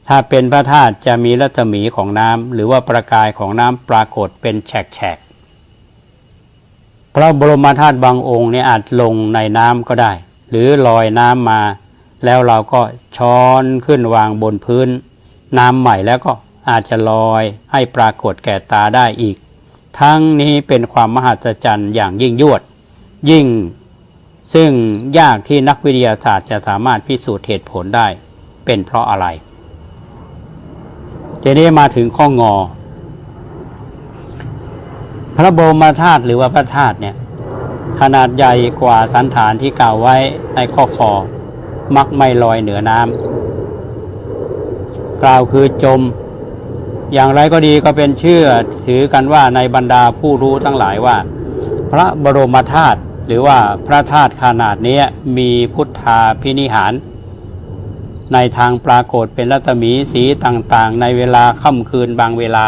ถ้าเป็นพระธาตุจะมีรัศมีของน้ำหรือว่าประกายของน้ำปรากฏเป็นแฉกพระบรมธาตุบางองค์เนี่ยอาจลงในน้ำก็ได้หรือลอยน้ำมาแล้วเราก็ช้อนขึ้นวางบนพื้นน้ำใหม่แล้วก็อาจจะลอยให้ปรากฏแก่ตาได้อีกทั้งนี้เป็นความมหัศจรรย์อย่างยิ่งยวดยิ่งซึ่งยากที่นักวิทยาศาสตร์จะสามารถพิสูจน์เหตุผลได้เป็นเพราะอะไรทีนี้มาถึงข้องอพระบรมธาตุหรือว่าพระธาตุเนี่ยขนาดใหญ่กว่าสันฐานที่กล่าวไว้ในข้อคอมักไม่ลอยเหนือน้ำกล่าวคือจมอย่างไรก็ดีก็เป็นเชื่อถือกันว่าในบรรดาผู้รู้ทั้งหลายว่าพระบรมธาตุหรือว่าพระธาตุขนาดนี้มีพุทธาภินิหารในทางปรากฏเป็นรัศมีสีต่างๆในเวลาค่ำคืนบางเวลา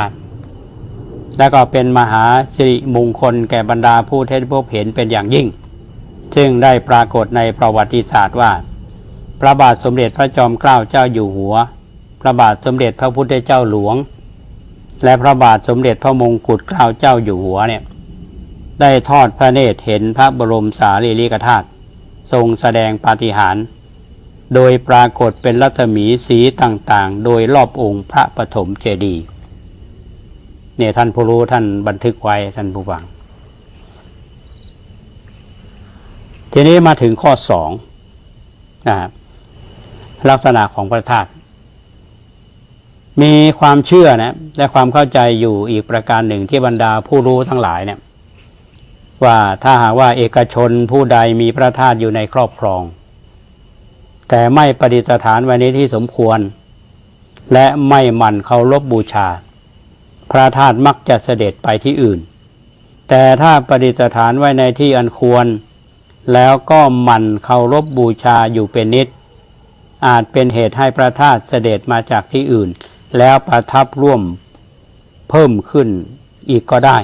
และก็เป็นมหาสิริมงคลแก่บรรดาผู้ที่พบเห็นเป็นอย่างยิ่งซึ่งได้ปรากฏในประวัติศาสตร์ว่าพระบาทสมเด็จพระจอมเกล้าเจ้าอยู่หัวพระบาทสมเด็จพระพุทธเจ้าหลวงและพระบาทสมเด็จพระมงกุฎเกล้าเจ้าอยู่หัวเนี่ยได้ทอดพระเนตรเห็นพระบรมสารีริกธาตุทรงแสดงปาฏิหาริย์โดยปรากฏเป็นรัศมีสีต่างๆโดยรอบองค์พระปฐมเจดีย์เนี่ยท่านผู้รู้ท่านบันทึกไว้ท่านผู้ฟังทีนี้มาถึงข้อ2ลักษณะของพระธาตุมีความเชื่อนะและความเข้าใจอยู่อีกประการหนึ่งที่บรรดาผู้รู้ทั้งหลายเนี่ยว่าถ้าหากว่าเอกชนผู้ใดมีพระธาตุอยู่ในครอบครองแต่ไม่ประดิษฐานไว้ในที่สมควรและไม่หมั่นเคารพบูชาพระธาตุมักจะเสด็จไปที่อื่นแต่ถ้าประดิษฐานไว้ในที่อันควรแล้วก็หมั่นเคารพบูชาอยู่เป็นนิดอาจเป็นเหตุให้พระธาตุเสด็จมาจากที่อื่นแล้วประทับร่วมเพิ่มขึ้นอีกก็ได้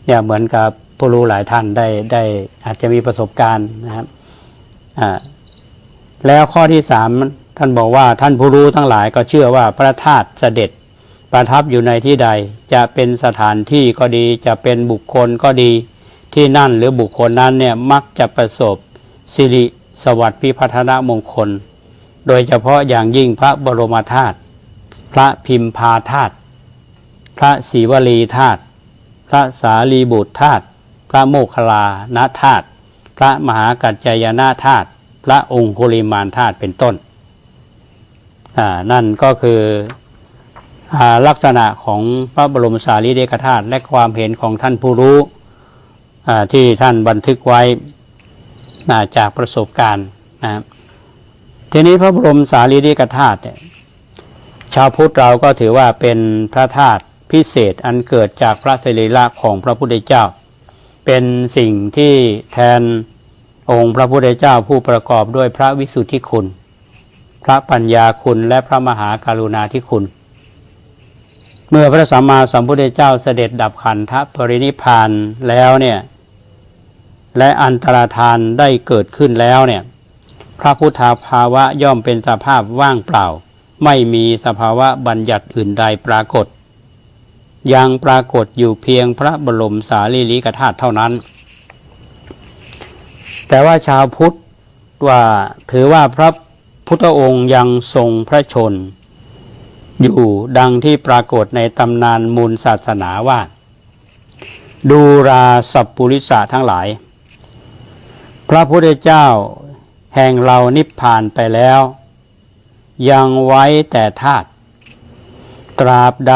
เนี่ยเหมือนกับ ผู้รู้หลายท่านได้อาจจะมีประสบการณ์นะครับแล้วข้อที่สามท่านบอกว่าท่านผู้รู้ทั้งหลายก็เชื่อว่าพระธาตุเสด็จประทับอยู่ในที่ใดจะเป็นสถานที่ก็ดีจะเป็นบุคคลก็ดีที่นั่นหรือบุคคลนั้นเนี่ยมักจะประสบสิริสวัสดิ์พิพัฒนมงคลโดยเฉพาะอย่างยิ่งพระบรมธาตุพระพิมพาธาตุพระศรีวลีธาตุพระสารีบุตรธาตุพระโมคคัลลานธาตุพระมหากัจจายนะธาตุพระองคุลิมานธาตุเป็นต้นนั่นก็คือลักษณะของพระบรมสารีริกธาตุและความเห็นของท่านผู้รู้ที่ท่านบันทึกไว้จากประสบการณ์นะครับทีนี้พระบรมสารีริกธาตุชาวพุทธเราก็ถือว่าเป็นพระธาตุพิเศษอันเกิดจากพระสรีระของพระพุทธเจ้าเป็นสิ่งที่แทนองค์พระพุทธเจ้าผู้ประกอบด้วยพระวิสุทธิคุณพระปัญญาคุณและพระมหากรุณาธิคุณเมื่อพระสัมมาสัมพุทธเจ้าเสด็จดับขันธปรินิพพานแล้วเนี่ยและอันตรธานได้เกิดขึ้นแล้วเนี่ยพระพุทธภาวะย่อมเป็นสภาพว่างเปล่าไม่มีสภาวะบัญญัติอื่นใดปรากฏยังปรากฏอยู่เพียงพระบรมสารีริกธาตุเท่านั้นแต่ว่าชาวพุทธว่าถือว่าพระพุทธองค์ยังทรงพระชนอยู่ดังที่ปรากฏในตำนานมูลศาสนาว่าดูราสัพปุริสะทั้งหลายพระพุทธเจ้าแห่งเรานิพพานไปแล้วยังไว้แต่ธาตุตราบใด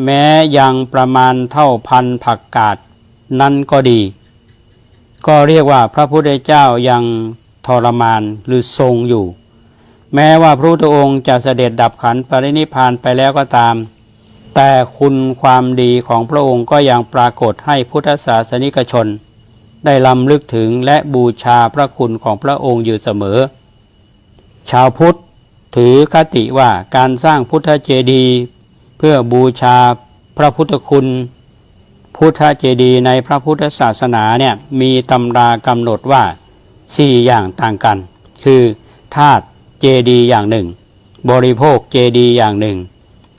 แม้ยังประมาณเท่าพันผักกาดนั้นก็ดีก็เรียกว่าพระพุทธเจ้ายังทรมานหรือทรงอยู่แม้ว่าพระพุทธองค์จะเสด็จดับขันธ์ปรินิพพานไปแล้วก็ตามแต่คุณความดีของพระองค์ก็ยังปรากฏให้พุทธศาสนิกชนได้รำลึกถึงและบูชาพระคุณของพระองค์อยู่เสมอชาวพุทธถือคติว่าการสร้างพุทธเจดีย์เพื่อบูชาพระพุทธคุณพุทธเจดีย์ในพระพุทธศาสนาเนี่ยมีตำรากำหนดว่า4อย่างต่างกันคือธาตุเจดีย์อย่างหนึ่งบริโภคเจดีย์อย่างหนึ่ง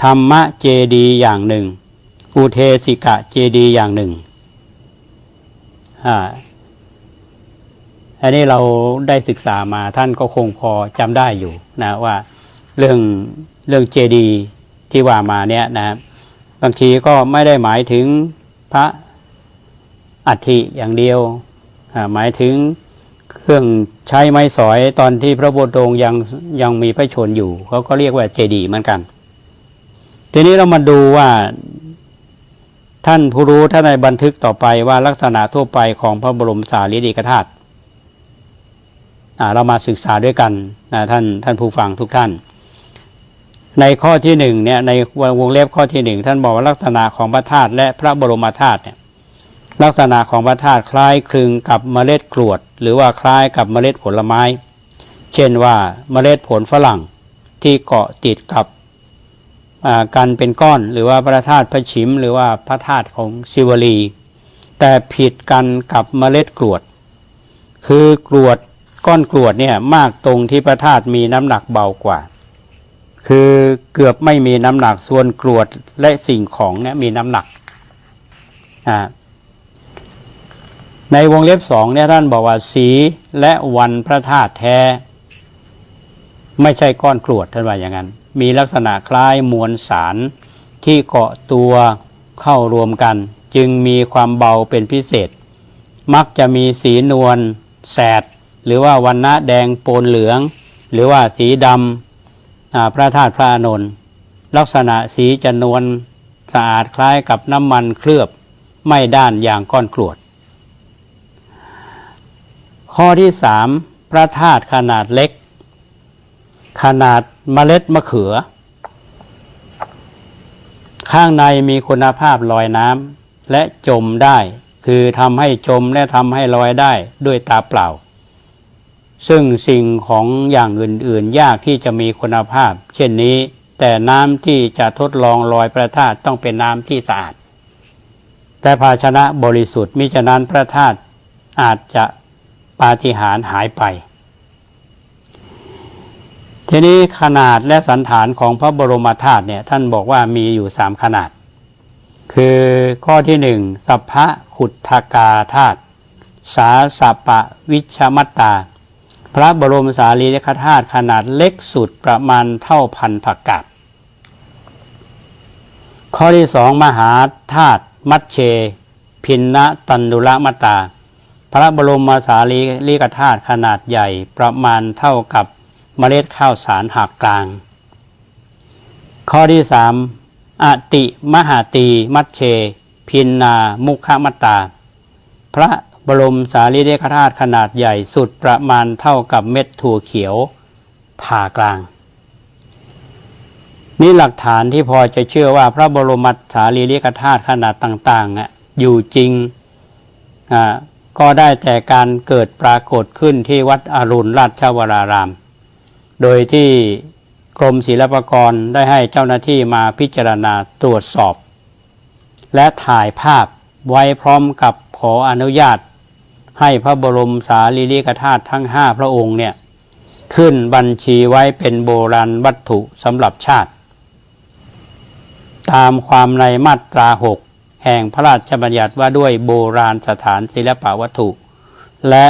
ธรรมะเจดีย์อย่างหนึ่งอุเทสิกะเจดีย์อย่างหนึ่งอันนี้เราได้ศึกษามาท่านก็คงพอจำได้อยู่นะว่าเรื่องเจดีย์ที่ว่ามาเนี่ยนะบางทีก็ไม่ได้หมายถึงพระอัฐิอย่างเดียวหมายถึงเครื่องใช้ไม้สอยตอนที่พระพุทธองค์ยังมีพระชนอยู่เขาก็เรียกว่าเจดีย์เหมือนกันทีนี้เรามาดูว่าท่านผู้รู้ท่านได้บันทึกต่อไปว่าลักษณะทั่วไปของพระบรมสารีริกธาตุเรามาศึกษาด้วยกันท่านผู้ฟังทุกท่านในข้อที่หนึ่งเนี่ยในวงเล็บข้อที่หนึ่งท่านบอกว่าลักษณะของพระธาตุและพระบรมธาตุเนี่ยลักษณะของพระธาตุคล้ายคลึงกับเมล็ดกรวดหรือว่าคล้ายกับเมล็ดผลไม้เช่นว่าเมล็ดผลฝรั่งที่เกาะติดกับกันเป็นก้อนหรือว่าพระธาตุพระฉิมหรือว่าพระธาตุของศิวลีแต่ผิดกันกับเมล็ดกรวดคือกรวดก้อนกรวดเนี่ยมากตรงที่พระธาตุมีน้ำหนักเบากว่าคือเกือบไม่มีน้ำหนักส่วนกรวดและสิ่งของเนี่ยมีน้ำหนักในวงเล็บ2เนี่ยท่านบอกว่าสีและวันพระธาตุแท้ไม่ใช่ก้อนกรวดท่านว่าอย่างนั้นมีลักษณะคล้ายมวลสารที่เกาะตัวเข้ารวมกันจึงมีความเบาเป็นพิเศษมักจะมีสีนวลแสดหรือว่าวรรณะแดงโปนเหลืองหรือว่าสีดำพระธาตุพระอานนท์ลักษณะสีจะนวลสะอาดคล้ายกับน้ำมันเคลือบไม่ด้านอย่างก้อนกรวดข้อที่3พระธาตุขนาดเล็กขนาดเมล็ดมะเขือข้างในมีคุณภาพลอยน้ำและจมได้คือทำให้จมและทำให้ลอยได้ด้วยตาเปล่าซึ่งสิ่งของอย่างอื่นๆยากที่จะมีคุณภาพเช่นนี้แต่น้ำที่จะทดลองลอยพระธาตุต้องเป็นน้ำที่สะอาด แต่ภาชนะบริสุทธิ์มิฉะนั้นพระธาตุอาจจะปาฏิหาริย์หายไปทีนี้ขนาดและสันฐานของพระบรมธาตุเนี่ยท่านบอกว่ามีอยู่3ขนาดคือข้อที่1สัพพะขุทธกาธาตุสาสปะวิชมัตตาพระบรมสารีริกธาตุขนาดเล็กสุดประมาณเท่าพันผักกาดข้อที่2มหาธาตุมัชเชพินนะตันดุลมัตตาพระบรมสารีริกธาตุขนาดใหญ่ประมาณเท่ากับเมล็ดข้าวสารหักกลางข้อที่3อติมหาตีมัชเชพินนามุขมัตตาพระบรมสารีริกธาตุขนาดใหญ่สุดประมาณเท่ากับเม็ดถั่วเขียวผ่ากลางนี่หลักฐานที่พอจะเชื่อว่าพระบรมสารีริกธาตุขนาดต่างๆอยู่จริงก็ได้แต่การเกิดปรากฏขึ้นที่วัดอรุณราชวรารามโดยที่กรมศิลปากรได้ให้เจ้าหน้าที่มาพิจารณาตรวจสอบและถ่ายภาพไว้พร้อมกับขออนุญาตให้พระบรมสารีริกธาตุทั้ง5พระองค์เนี่ยขึ้นบัญชีไว้เป็นโบราณวัตถุสำหรับชาติตามความในมาตรา6แห่งพระราชบัญญัติว่าด้วยโบราณสถานศิลปวัตถุและ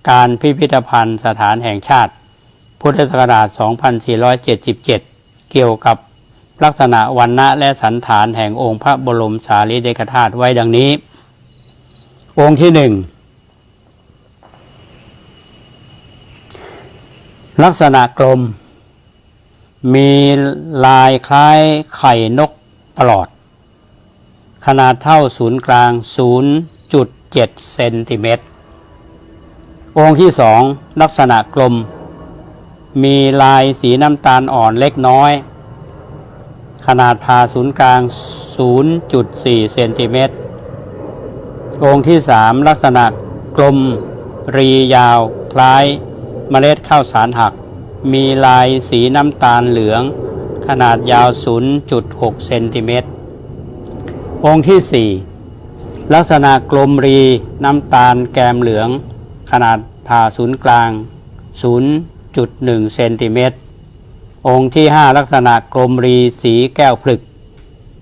การพิพิธภัณฑ์สถานแห่งชาติพุทธศักราช 2477 เกี่ยวกับลักษณะวรรณะและสันฐานแห่งองค์พระบรมสารีริกธาตุไว้ดังนี้องค์ที่1ลักษณะกลมมีลายคล้ายไข่นกปลอดขนาดเท่าศูนย์กลาง 0.7 เซนติเมตรองค์ที่2ลักษณะกลมมีลายสีน้ำตาลอ่อนเล็กน้อยขนาดผ่าศูนย์กลาง 0.4 เซนติเมตรองค์ที่3ลักษณะกลมรียาวคล้ายเมล็ดข้าวสารหักมีลายสีน้ำตาลเหลืองขนาดยาว 0.6 เซนติเมตรองค์ที่4ลักษณะกลมรีน้ำตาลแกมเหลืองขนาดผ่าศูนย์กลาง 0.1 เซนติเมตรองค์ที่5ลักษณะกลมรีสีแก้วผลึก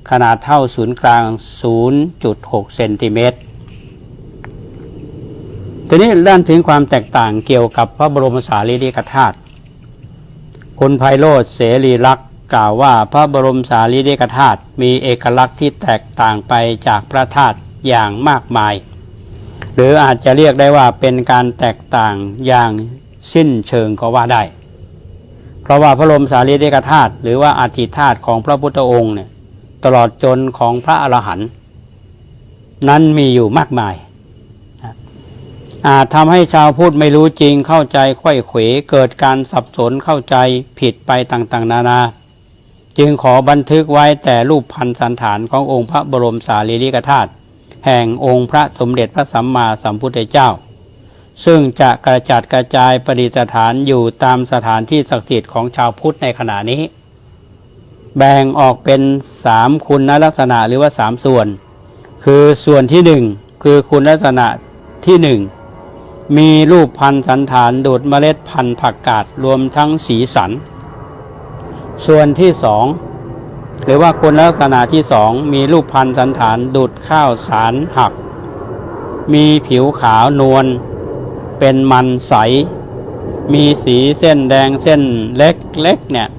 ขนาดเท่าศูนย์กลาง 0.6 เซนติเมตรทีนี้ด้านถึงความแตกต่างเกี่ยวกับพระบรมสารีริกธาตุคุณไพโรจน์เสรีลักษณ์กล่าวว่าพระบรมสารีริกธาตุมีเอกลักษณ์ที่แตกต่างไปจากพระธาตุอย่างมากมายหรืออาจจะเรียกได้ว่าเป็นการแตกต่างอย่างสิ้นเชิงก็ว่าได้เพราะว่าพระบรมสารีริกธาตุหรือว่าอธิธาตุของพระพุทธองค์เนี่ยตลอดจนของพระอรหันต์นั้นมีอยู่มากมายอาจทำให้ชาวพุทธไม่รู้จริงเข้าใจไขว้เขวเกิดการสับสนเข้าใจผิดไปต่างๆนานาจึงขอบันทึกไว้แต่รูปพันสันฐานขององค์พระบรมสารีริกธาตุแห่งองค์พระสมเด็จพระสัมมาสัมพุทธเจ้าซึ่งจะกระจัดกระจายประดิษฐานอยู่ตามสถานที่ศักดิ์สิทธิ์ของชาวพุทธในขณะนี้แบ่งออกเป็น3คุณลักษณะหรือว่า3ส่วนคือส่วนที่1คือคุณลักษณะที่1มีรูปพันธุ์สันฐานดูดเมล็ดพันธุ์ผักกาดรวมทั้งสีสันส่วนที่2หรือว่าคุณลักษณะที่2มีรูปพันธุ์สันฐานดูดข้าวสารหักมีผิวขาวนวลเป็นมันใสมีสีเส้นแดงเส้นเล็กๆเนี่ย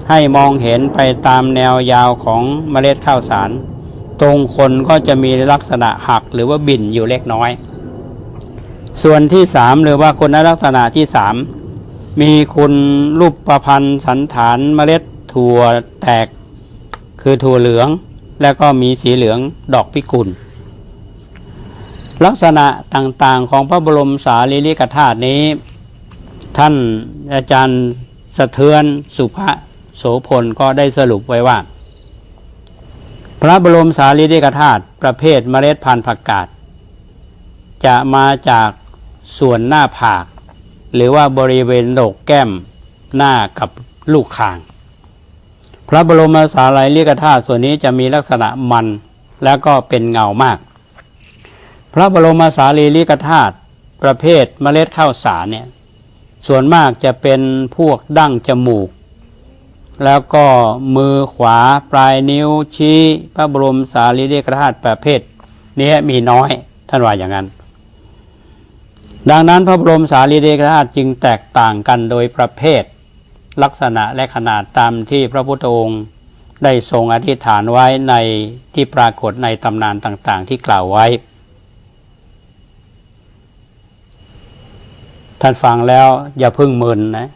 ให้มองเห็นไปตามแนวยาวของเมล็ดข้าวสารตรงคนก็จะมีลักษณะหักหรือว่าบิ่นอยู่เล็กน้อยส่วนที่3หรือว่าคุณลักษณะที่3มีคุณรูปประพันธ์สันฐานเมล็ดถั่วแตกคือถั่วเหลืองแล้วก็มีสีเหลืองดอกพิกุลลักษณะต่างๆของพระบรมสารีริกธาตุนี้ท่านอาจารย์สะเทือนสุภโสพลก็ได้สรุปไว้ว่าพระบรมสารีริกธาตุประเภทเมล็ดพันธุ์ผักกาดจะมาจากส่วนหน้าผากหรือว่าบริเวณโหนกแก้มหน้ากับลูกคางพระบรมสารีริกธาตุส่วนนี้จะมีลักษณะมัน แล้วก็เป็นเงามากพระบรมสารีริกธาตุประเภทเมล็ดข้าวสารเนี่ยส่วนมากจะเป็นพวกดั้งจมูกแล้วก็มือขวาปลายนิ้วชี้พระบรมสารีริกธาตุประเภทนี้มีน้อยท่านว่าอย่างนั้นดังนั้นพระบรมสารีริกธาตุจึงแตกต่างกันโดยประเภทลักษณะและขนาดตามที่พระพุทธองค์ได้ทรงอธิษฐานไว้ในที่ปรากฏในตำนานต่างๆที่กล่าวไว้ท่านฟังแล้วอย่าพึ่งมึนนะ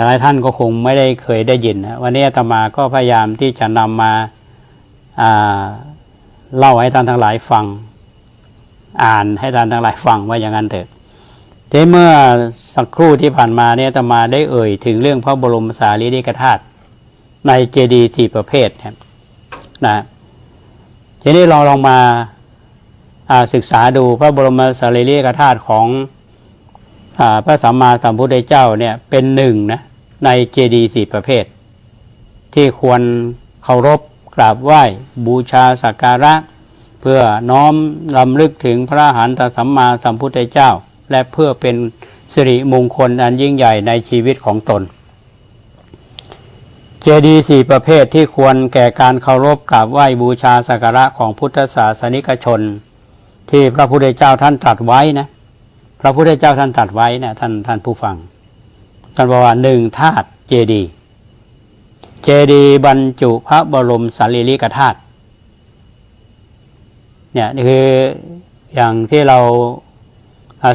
หลายท่านก็คงไม่ได้เคยได้ยินนะวันนี้อาตมาก็พยายามที่จะนำมาเล่าให้ท่านทั้งหลายฟังอ่านให้ท่านทั้งหลายฟังว่าอย่างนั้นเถิดแต่เมื่อสักครู่ที่ผ่านมาเนี่ยอาตมาได้เอ่ยถึงเรื่องพระบรมสารีริกธาตุในเจดีย์4ประเภทนะทีนี้เราลองมาศึกษาดูพระบรมสารีริกธาตุของพระสัมมาสัมพุทธเจ้าเนี่ยเป็นหนึ่งนะในเจดีย์4ประเภทที่ควรเคารพกราบไหว้บูชาสักการะเพื่อน้อมรำลึกถึงพระอรหันตสัมมาสัมพุทธเจ้าและเพื่อเป็นสิริมงคลอันยิ่งใหญ่ในชีวิตของตนเจดีย์4ประเภทที่ควรแก่การเคารพกราบไหว้บูชาสักการะของพุทธศาสนิกชนที่พระพุทธเจ้าท่านตรัสไว้นะพระพุทธเจ้าท่านตรัสไว้นะท่านผู้ฟังท่านบอกว่า1ธาตุเจดีย์เจดีย์บรรจุพระบรมสารีริกธาตุเนี่ยนี่คืออย่างที่เรา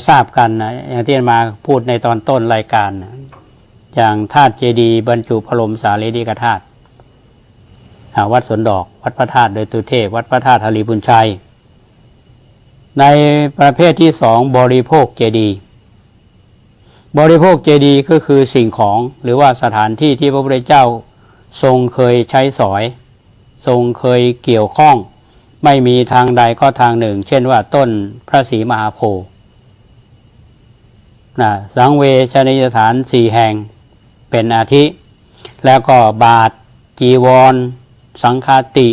ทราบกันนะอย่างที่มาพูดในตอนต้นรายการนะอย่างธาตุเจดีย์บรรจุพระบรมสารีริกธาตุวัดสวนดอกวัดพระธาตุโดยตุเทพวัดพระธาตุหรีบุญชัยในประเภทที่2บริโภคเจดีย์บริโภคเจดีย์ก็คือสิ่งของหรือว่าสถานที่ที่พระพุทธเจ้าทรงเคยใช้สอยทรงเคยเกี่ยวข้องไม่มีทางใดก็ทางหนึ่งเช่นว่าต้นพระศรีมหาโพธิ์สังเวชนียสถาน4แห่งเป็นอาทิแล้วก็บาทจีวรสังฆาติ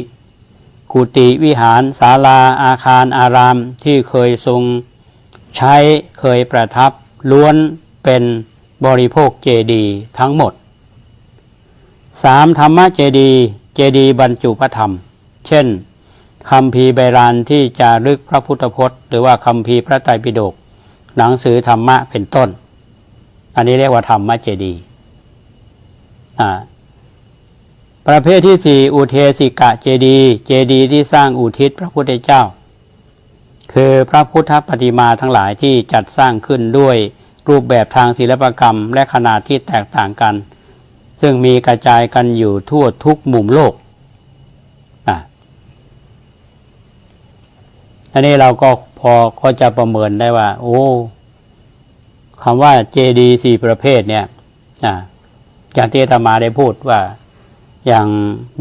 กุฏิวิหารศาลาอาคารอารามที่เคยทรงใช้เคยประทับล้วนเป็นบริโภคเจดีย์ทั้งหมด3ธรรมเจดีย์เจดีย์บรรจุพระธรรมเช่นคัมภีร์ไบรานที่จารึกพระพุทธพจน์หรือว่าคัมภีร์พระไตรปิฎกหนังสือธรรมะเป็นต้นอันนี้เรียกว่าธรรมเจดีย์ประเภทที่4อุเทสิกะเจดีย์เจดีย์ที่สร้างอุทิศพระพุทธเจ้าคือพระพุทธปฏิมาทั้งหลายที่จัดสร้างขึ้นด้วยรูปแบบทางศิลปกรรมและขนาดที่แตกต่างกันซึ่งมีกระจายกันอยู่ทั่วทุกมุมโลกอันนี้เราก็พอก็จะประเมินได้ว่าโอ้คำว่าเจดีย์4ประเภทเนี่ยอย่างที่อาตมาได้พูดว่าอย่าง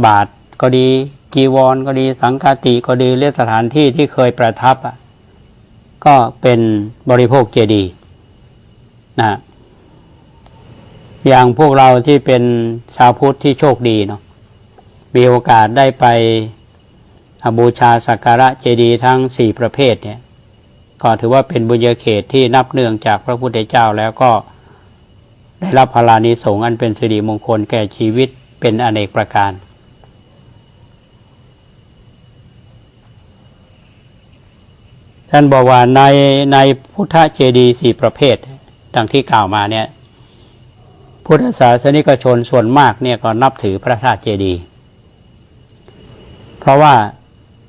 บาทก็ดีจีวรก็ดีสังฆาติก็ดีเรียกสถานที่ที่เคยประทับก็เป็นบริโภคเจดีย์อย่างพวกเราที่เป็นชาวพุทธที่โชคดีเนาะมีโอกาสได้ไปบูชาสักการะเจดีย์ทั้ง4ประเภทเนี่ยก็ถือว่าเป็นบุญญาเขตที่นับเนื่องจากพระพุทธเจ้าแล้วก็ได้รับพลานิสงส์อันเป็นสิริมงคลแก่ชีวิตเป็นอเนกประการท่านบอกว่าในพุทธเจดีย์4ประเภทดังที่กล่าวมาเนี่ยพุทธศาสนิกชนส่วนมากเนี่ยก็นับถือพระธาตุเจดีย์เพราะว่า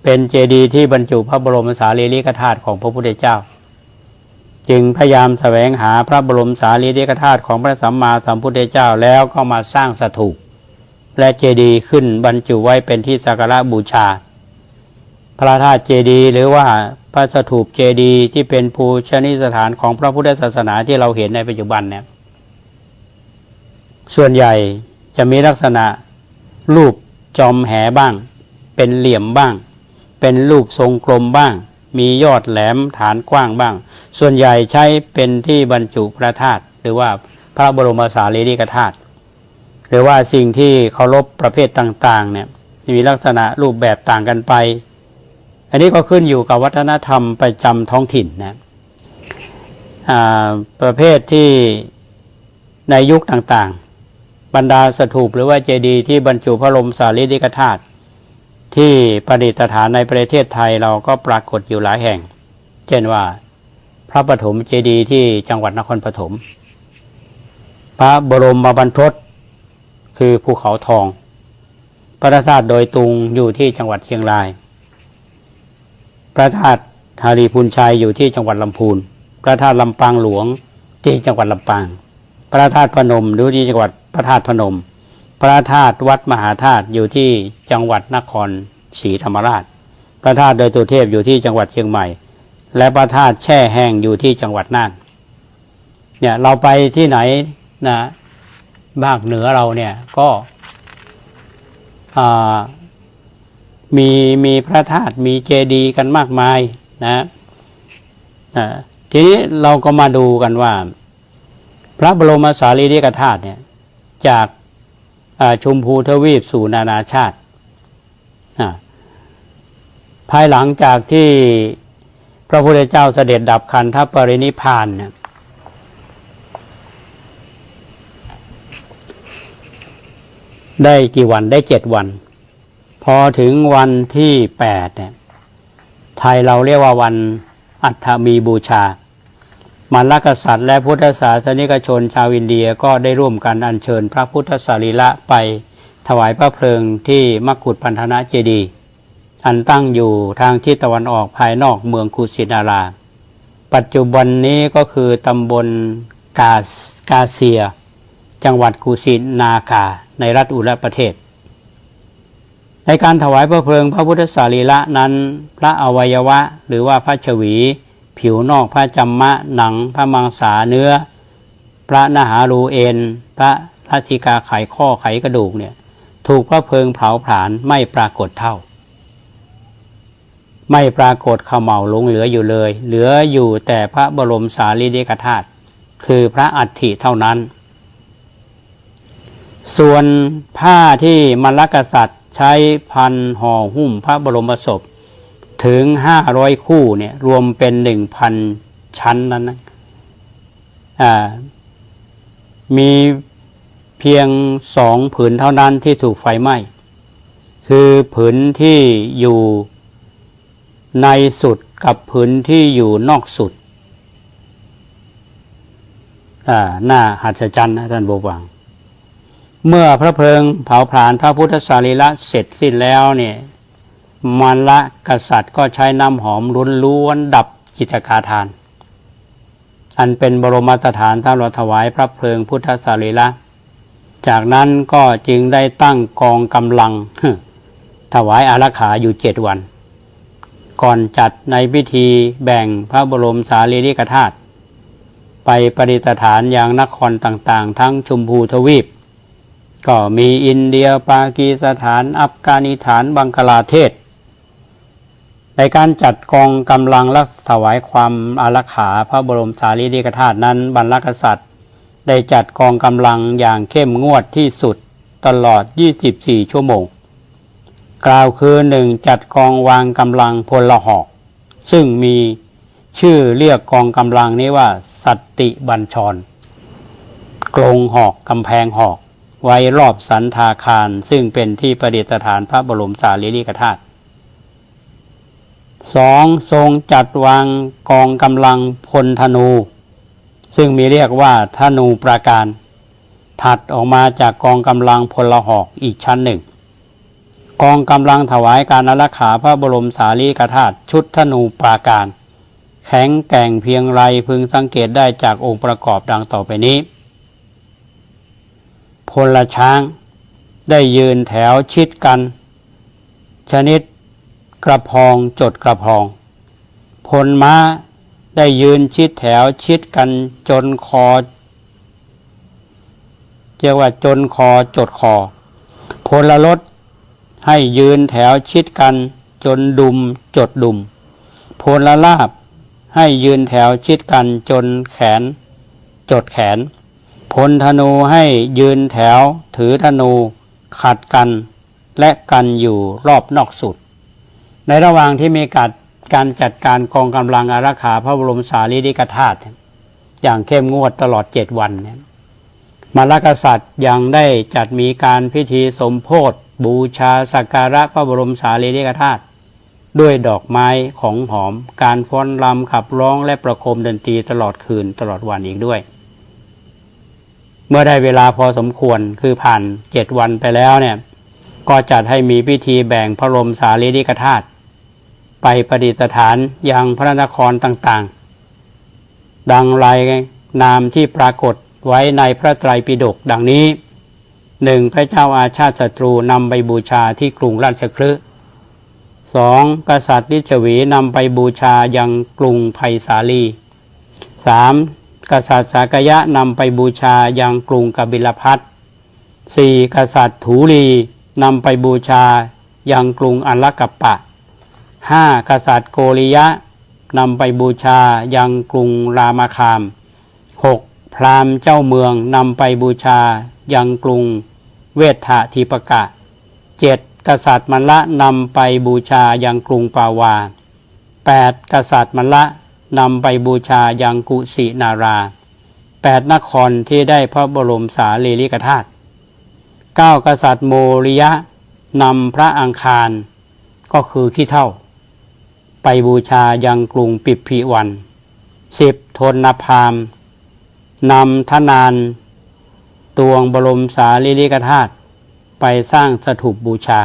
เป็นเจดีย์ที่บรรจุพระบรมสารีริกธาตุของพระพุทธเจ้าจึงพยายามแสวงหาพระบรมสารีริกธาตุของพระสัมมาสัมพุทธเจ้าแล้วก็มาสร้างสถูปและเจดีย์ขึ้นบรรจุไว้เป็นที่สักการะบูชาพระธาตุเจดีย์หรือว่าพระสถูปเจดีย์ที่เป็นปูชนียสถานของพระพุทธศาสนาที่เราเห็นในปัจจุบันเนี่ยส่วนใหญ่จะมีลักษณะรูปจอมแหบ้างเป็นเหลี่ยมบ้างเป็นรูปทรงกลมบ้างมียอดแหลมฐานกว้างบ้างส่วนใหญ่ใช้เป็นที่บรรจุพระธาตุหรือว่าพระบรมสารีริกธาตุหรือว่าสิ่งที่เคารพประเภทต่างๆเนี่ย มีลักษณะรูปแบบต่างกันไปอันนี้ก็ขึ้นอยู่กับวัฒนธรรมประจำท้องถิ่นนะประเภทที่ในยุคต่างๆบรรดาสถูปหรือว่าเจดีย์ที่บรรจุพระบรมสารีริกธาตุที่ประดิษฐานในประเทศไทยเราก็ปรากฏอยู่หลายแห่งเช่นว่าพระปฐมเจดีย์ที่จังหวัดนครปฐมพระบรมบรรพตคือภูเขาทองพระธาตุดอยตุงอยู่ที่จังหวัดเชียงรายพระธาตุธารีพูนชัยอยู่ที่จังหวัดลำพูนพระธาตุลำปางหลวงที่จังหวัดลำปางพระธาตุพนมอยู่ที่จังหวัดพระธาตุพนมพระธาตุวัดมหาธาตุอยู่ที่จังหวัดนครศรีธรรมราชพระธาตุดอยตุเทพอยู่ที่จังหวัดเชียงใหม่และพระธาตุแช่แห้งอยู่ที่จังหวัดน่านเนี่ยเราไปที่ไหนนะภาคเหนือเราเนี่ยก็มีพระธาตุมีเจดีย์กันมากมายนะทีนี้เราก็มาดูกันว่าพระบรมสารีริกธาตุเนี่ยจากชมพูทวีปสู่นานาชาติภายหลังจากที่พระพุทธเจ้าเสด็จดับขันธปรินิพพานเนี่ยได้กี่วันได้7 วันพอถึงวันที่8เนี่ยไทยเราเรียกว่าวันอัฐมีบูชามัลลกษัตริย์และพุทธศาสนิกชนชาวอินเดียก็ได้ร่วมกันอัญเชิญพระพุทธสรีระไปถวายพระเพลิงที่มักคุฏปันธนะเจดีย์อันตั้งอยู่ทางทิศตะวันออกภายนอกเมืองกุสินาราปัจจุบันนี้ก็คือตำบลกาเซียจังหวัดกุสินาราในรัฐอุตรประเทศในการถวายพระเพลิงพระพุทธสรีระนั้นพระอวัยวะหรือว่าพระฉวีผิวนอกพระจัมมะหนังพระมังสาเนื้อพระนหารูเอ็นพระราชิกาไขข้อไขกระดูกเนี่ยถูกพระเพลิงเผาผลาญไม่ปรากฏเท่าไม่ปรากฏเขม่าหลงเหลืออยู่เลยเหลืออยู่แต่พระบรมสารีริกธาตุคือพระอัฐิเท่านั้นส่วนผ้าที่มัลลกษัตริย์ใช้พันห่อหุ้มพระบรมศพถึง500 คู่เนี่ยรวมเป็น 1,000 ชั้นนั้นนะมีเพียง2 ผืนเท่านั้นที่ถูกไฟไหม้คือผืนที่อยู่ในสุดกับผืนที่อยู่นอกสุดน่าหัศจรรย์นะท่านผู้ฟังเมื่อพระเพลิงเผาผลาญพระพุทธสรีระเสร็จสิ้นแล้วเนี่ยมัลลกษัตริย์ก็ใช้น้ำหอมล้วนๆดับจิตกาทานอันเป็นบรมมาตรฐานสำหรับถวายพระเพลิงพุทธสรีระจากนั้นก็จึงได้ตั้งกองกำลังถวายอารักขาอยู่7 วันก่อนจัดในพิธีแบ่งพระบรมสารีริกธาตุไปประดิษฐานอย่างนครต่างๆทั้งชมพูทวีปก็มีอินเดียปากีสถานอัฟกานิสถานบังกลาเทศในการจัดกองกำลังและถวายความอารักขาพระบรมสารีริกธาตุนั้นบรรลกษัตริย์ได้จัดกองกำลังอย่างเข้มงวดที่สุดตลอด24 ชั่วโมงกล่าวคือ 1. จัดกองวางกำลังพลหอกซึ่งมีชื่อเรียกกองกำลังนี้ว่าสัตติบัญชรกลงหอกกำแพงหอกไว้รอบสันทาคารซึ่งเป็นที่ประดิษฐานพระบรมสารีริกธาตุ 2. ทรงจัดวางกองกำลังพลธนูซึ่งมีเรียกว่าธนูปราการถัดออกมาจากกองกำลังพลหอกอีกชั้นหนึ่งกองกำลังถวายการอารักขาพระบรมสารีริกธาตุชุดธนูปราการแข็งแกร่งเพียงไรพึงสังเกตได้จากองค์ประกอบดังต่อไปนี้พลช้างได้ยืนแถวชิดกันชนิดกระพองจดกระพองพลม้าได้ยืนชิดแถวชิดกันจนคอเรียกว่าจนคอจดคอพลรถให้ยืนแถวชิดกันจนดุมจดดุมพลลาภให้ยืนแถวชิดกันจนแขนจดแขนพลธนูให้ยืนแถวถือธนูขัดกัน และกันอยู่รอบนอกสุดในระหว่างที่มีการจัดการกองกำลังอารักขาพระบรมสารีริกธาตุอย่างเข้มงวดตลอด7 วันเนี่ยมลกษัตริย์ยังได้จัดมีการพิธีสมโภชบูชาสักการะพระบรมสารีริกธาตุด้วยดอกไม้ของหอมการฟ้อนรำขับร้องและประโคมดนตรีตลอดคืนตลอดวันอีกด้วยเมื่อได้เวลาพอสมควรคือผ่าน7 วันไปแล้วเนี่ยก็จัดให้มีพิธีแบ่งพระบรมสารีริกธาตุไปประดิษฐานยังพระนครต่างๆดังรายนามที่ปรากฏไว้ในพระไตรปิฎกดังนี้ 1. พระเจ้าอาชาติศัตรูนำไปบูชาที่กรุงราชคฤห์ 2. กษัตริย์ลิชวีนำไปบูชายังกรุงไผ่สาลี 3. กษัตริย์สากยะนำไปบูชายังกรุงกบิลพัสต์ 4. กษัตริย์ถูลีนำไปบูชายังกรุงอัลลกัปปะ 5. กษัตริย์โกริยะนำไปบูชายังกรุงรามาคาม 6. พราหมณ์เจ้าเมืองนำไปบูชายังกรุงเวทถทิปกะ 7. กษัตริย์มัลละนำไปบูชายังกรุงปาวา 8. กษัตริย์มัลละนำไปบูชายังกุสินารา 8. นครที่ได้พระบรมสารีริกธาตุ 9. กษัตริย์โมริยะนำพระอังคารก็คือขี้เถ้าไปบูชายังกรุงปิพิวัน 10. ทนพราหมณ์นำทนานตวงบรมสารีริกธาตุไปสร้างสถูปบูชา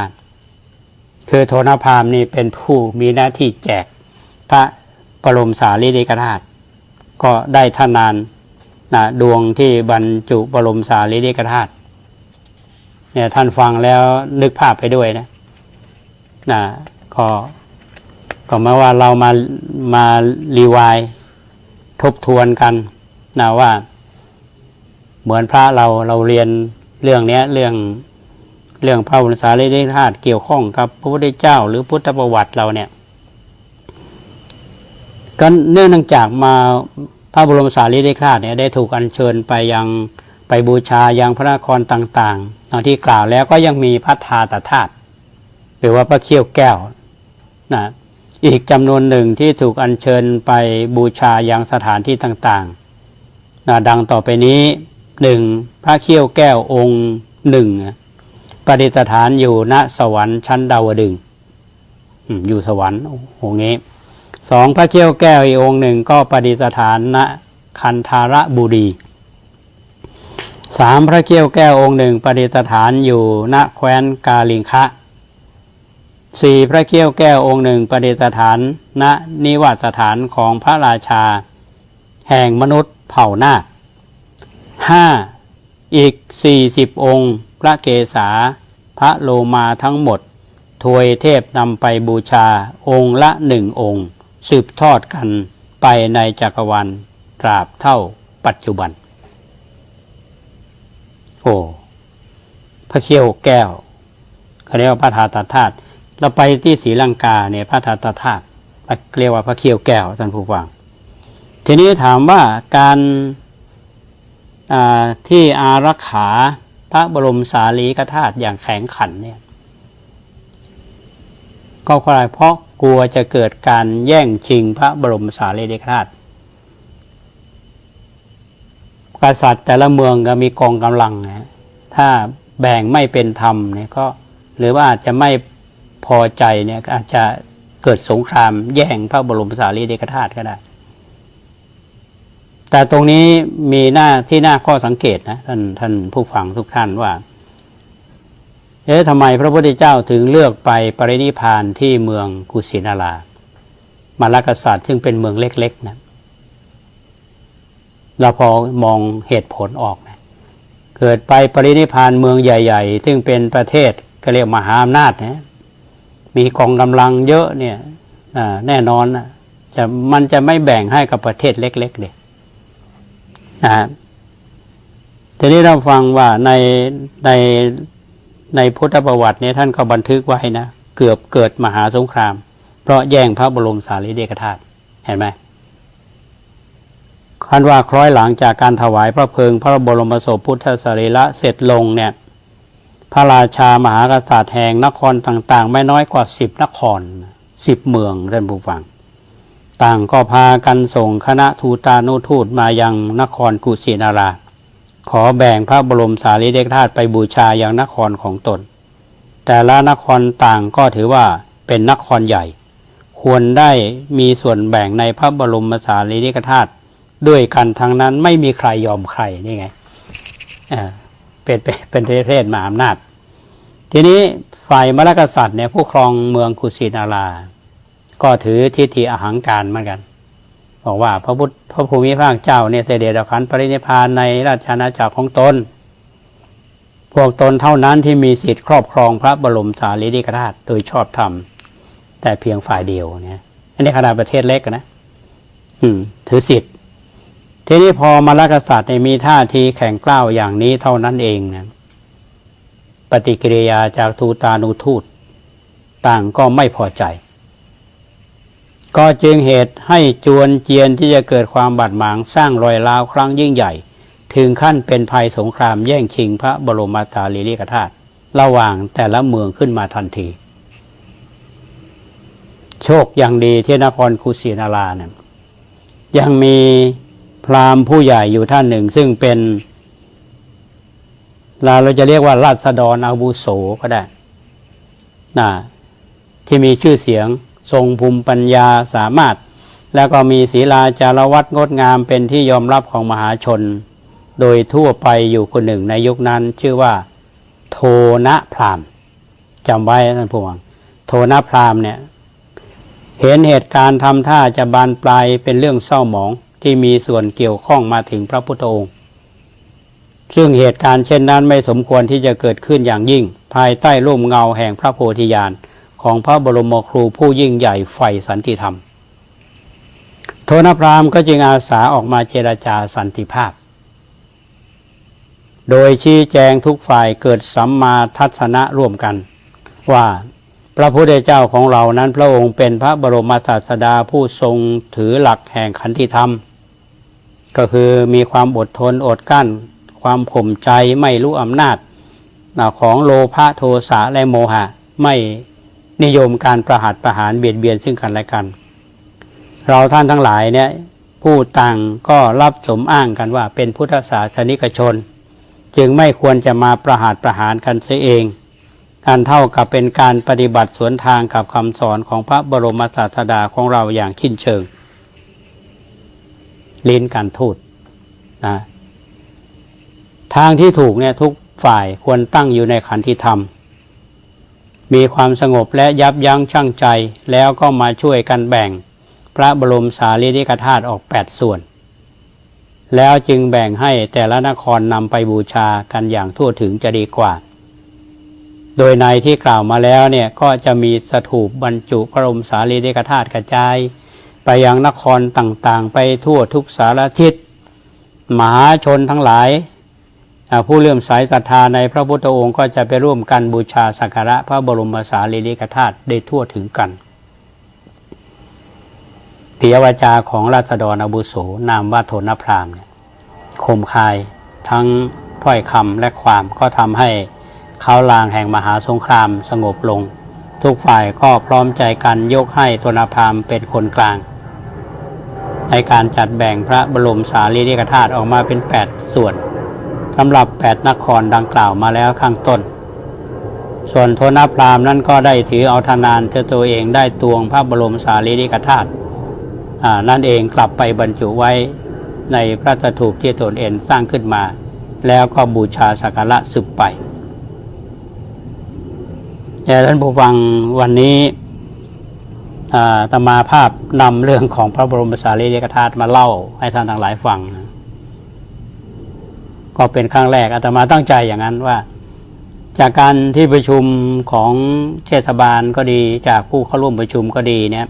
คือโทนพราหมณ์นี่เป็นผู้มีหน้าที่แจกพระบรมสารีริกธาตุก็ได้ทนานดวงที่บรรจุบรมสารีริกธาตุเนี่ยท่านฟังแล้วนึกภาพไปด้วยนะก็มาว่าเรามารีวายทบทวนกันว่าเหมือนพระเราเรียนเรื่องนี้เรื่องพระบรมสารีริกธาตุเกี่ยวข้องกับพระพุทธเจ้าหรือพุทธประวัติเราเนี่ยก็เนื่องจากมาพระบรมสารีริกธาตุเนี่ยได้ถูกอัญเชิญไปบูชายังพระนครต่างๆตอนที่กล่าวแล้วก็ยังมีพระธาตุธาตุหรือว่าพระเขี้ยวแก้วอีกจำนวนหนึ่งที่ถูกอัญเชิญไปบูชายังสถานที่ต่างๆดังต่อไปนี้ 1. พระเขี้ยวแก้วองค์1ประดิษฐานอยู่ณสวรรค์ชั้นดาวดึงส์อยู่สวรรค์องค์นี้ 2. พระเขี้ยวแก้วอีกองค์หนึ่งก็ประดิษฐานณคันธารบุรี 3. พระเขี้ยวแก้วองค์หนึ่งประดิษฐานอยู่ณแคว้นกาลิงคะ 4. พระเขี้ยวแก้วองค์หนึ่งประดิษฐานณนิวาสถานของพระราชาแห่งมนุษย์เผ่านาค 5. อีก40องค์พระเกศาพระโลมาทั้งหมดทวยเทพนำไปบูชาองค์ละ1องค์สืบทอดกันไปในจักรวาลตราบเท่าปัจจุบันพระเขี้ยวแก้วเขาเรียกว่าพระธาตุธาตุเราไปที่ศรีลังกาเนี่ยพระธาตุธาตุเรียกว่าพระเขี้ยวแก้วท่านผู้ฟังทีนี้ถามว่าการที่อารักขาพระบรมสารีริกธาตุอย่างแข็งขันเนี่ยก็เพราะกลัวจะเกิดการแย่งชิงพระบรมสารีริกธาตุกษัตริย์แต่ละเมืองก็มีกองกำลังนะถ้าแบ่งไม่เป็นธรรมเนี่ยก็หรือว่าอาจจะไม่พอใจเนี่ยอาจจะเกิดสงครามแย่งพระบรมสารีริกธาตุก็ได้แต่ตรงนี้มีหน้าที่น่าข้อสังเกตนะท่านผู้ฟังทุกท่านว่าทำไมพระพุทธเจ้าถึงเลือกไปปรินิพพานที่เมืองกุสินารามาลกษัตริย์ซึ่งเป็นเมืองเล็กๆนะเราพอมองเหตุผลออกนะเกิดไปปรินิพพานเมืองใหญ่ๆซึ่งเป็นประเทศก็เรียกมหาอำนาจนะมีกองกำลังเยอะเนี่ยแน่นอนนะมันจะไม่แบ่งให้กับประเทศเล็กๆเลยทีนี้เราฟังว่าในพุทธประวัติเนี่ยท่านก็บันทึกไว้นะเกือบเกิดมหาสงครามเพราะแย่งพระบรมสารีริกธาตุเห็นไหมคันว่าคล้อยหลังจากการถวายพระเพลิงพระบรมศพพุทธสรีระเสร็จลงเนี่ย พระราชามหากษัตริย์แห่งนครต่างๆไม่น้อยกว่า10 นคร10 เมืองท่านผู้ฟังต่างก็พากันส่งคณะทูตานุทูตมายังนครกุสินาราขอแบ่งพระบรมสารีริกธาตุไปบูชาอย่างนครของตนแต่ละนครต่างก็ถือว่าเป็นนครใหญ่ควรได้มีส่วนแบ่งในพระบรมสารีริกธาตุด้วยกันทั้งนั้นไม่มีใครยอมใครนี่ไงเป็นประเทศมหาอำนาจทีนี้ฝ่ายมลกษัตริย์เนี่ยผู้ครองเมืองกุสินาราก็ถือทิฏฐิอหังการเหมือนกันบอกว่าพระภูมิพระเจ้าเนี่ยเสด็จดับขันปรินิพพานในราชอาณาจักรของตนพวกตนเท่านั้นที่มีสิทธิ์ครอบครองพระบรมสารีริกธาตุโดยชอบธรรมแต่เพียงฝ่ายเดียวเนี่ยอันนี้ขนาดประเทศเล็กนะถือสิทธิ์ทีนี้พอมลกษัตริย์มีท่าทีแข็งกร้าวอย่างนี้เท่านั้นเองนะปฏิกิริยาจากทูตานุทูตต่างก็ไม่พอใจก็จึงเหตุให้จวนเจียนที่จะเกิดความบาดหมางสร้างรอยร้าวครั้งยิ่งใหญ่ถึงขั้นเป็นภัยสงครามแย่งชิงพระบรมสารีริกธาตุระหว่างแต่ละเมืองขึ้นมาทันทีโชคอย่างดีที่นครกุสินาราเนี่ยยังมีพราหมณ์ผู้ใหญ่อยู่ท่านหนึ่งซึ่งเป็นเราจะเรียกว่าราษฎรอาวุโสก็ได้ที่มีชื่อเสียงทรงภูมิปัญญาสามารถแล้วก็มีศีลาจารวัตรงดงามเป็นที่ยอมรับของมหาชนโดยทั่วไปอยู่คนหนึ่งในยุคนั้นชื่อว่าโทนะพราหมณ์จำไว้ท่านผู้ฟังโทนะพราหมณ์เนี่ยเห็นเหตุการณ์ทำท่าจะบานปลายเป็นเรื่องเศร้าหมองที่มีส่วนเกี่ยวข้องมาถึงพระพุทธองค์ซึ่งเหตุการณ์เช่นนั้นไม่สมควรที่จะเกิดขึ้นอย่างยิ่งภายใต้ร่มเงาแห่งพระโพธิญาณของพระบรมครูผู้ยิ่งใหญ่ใฝ่สันติธรรมโทนพราหมณ์ก็จึงอาสาออกมาเจรจาสันติภาพโดยชี้แจงทุกฝ่ายเกิดสัมมาทัศนะร่วมกันว่าพระพุทธเจ้าของเรานั้นพระองค์เป็นพระบรมศาสดาผู้ทรงถือหลักแห่งขันติธรรมก็คือมีความอดทนอดกลั้นความข่มใจไม่รู้อำนาจของโลภะโทสะและโมหะไม่นิยมการประหัตประหารเบียดเบียนซึ่งกันและกันเราท่านทั้งหลายเนี่ยผู้ต่างก็รับสมอ้างกันว่าเป็นพุทธศาสนิกชนจึงไม่ควรจะมาประหัตประหารกันเสียเองการเท่ากับเป็นการปฏิบัติสวนทางกับคำสอนของพระบรมศาสดาของเราอย่างสิ้นเชิงลิ้นการทูตทางที่ถูกเนี่ยทุกฝ่ายควรตั้งอยู่ในขันธิธรรมมีความสงบและยับยั้งชั่งใจแล้วก็มาช่วยกันแบ่งพระบรมสารีริกธาตุออก8ส่วนแล้วจึงแบ่งให้แต่ละนครนำไปบูชากันอย่างทั่วถึงจะดีกว่าโดยในที่กล่าวมาแล้วเนี่ยก็จะมีสถูปบรรจุพระบรมสารีริกธาตุกระจายไปยังนครต่างๆไปทั่วทุกสารทิศมหาชนทั้งหลายผู้เลื่อมใสศรัทธาในพระพุทธองค์ก็จะไปร่วมกันบูชาสักการะพระบรมสารีริกธาตุได้ทั่วถึงกันปิยวาจาของราษฎรอาวุโสนามว่าโทนพราหมณ์คมคายทั้งถ้อยคำและความก็ทำให้เขาลางแห่งมหาสงครามสงบลงทุกฝ่ายก็พร้อมใจกันยกให้โทนพราหมณ์เป็นคนกลางในการจัดแบ่งพระบรมสารีริกธาตุออกมาเป็น8ส่วนสำหรับ8นครดังกล่าวมาแล้วข้างต้นส่วนโทนพราหมณ์นั้นก็ได้ถือเอาทานานตัวเองได้ตวงพระบรมสารีริกธาตุนั่นเองกลับไปบรรจุไว้ในพระสถูปที่ตนเองสร้างขึ้นมาแล้วก็บูชาสักการะสืบไปแต่ท่านผู้ฟังวันนี้อาตมาภาพนำเรื่องของพระบรมสารีริกธาตุมาเล่าให้ท่านทั้งหลายฟังก็เป็นครั้งแรกอาตมาตั้งใจอย่างนั้นว่าจากการที่ประชุมของเทศบาลก็ดีจากผู้เข้าร่วมประชุมก็ดีเนี่ย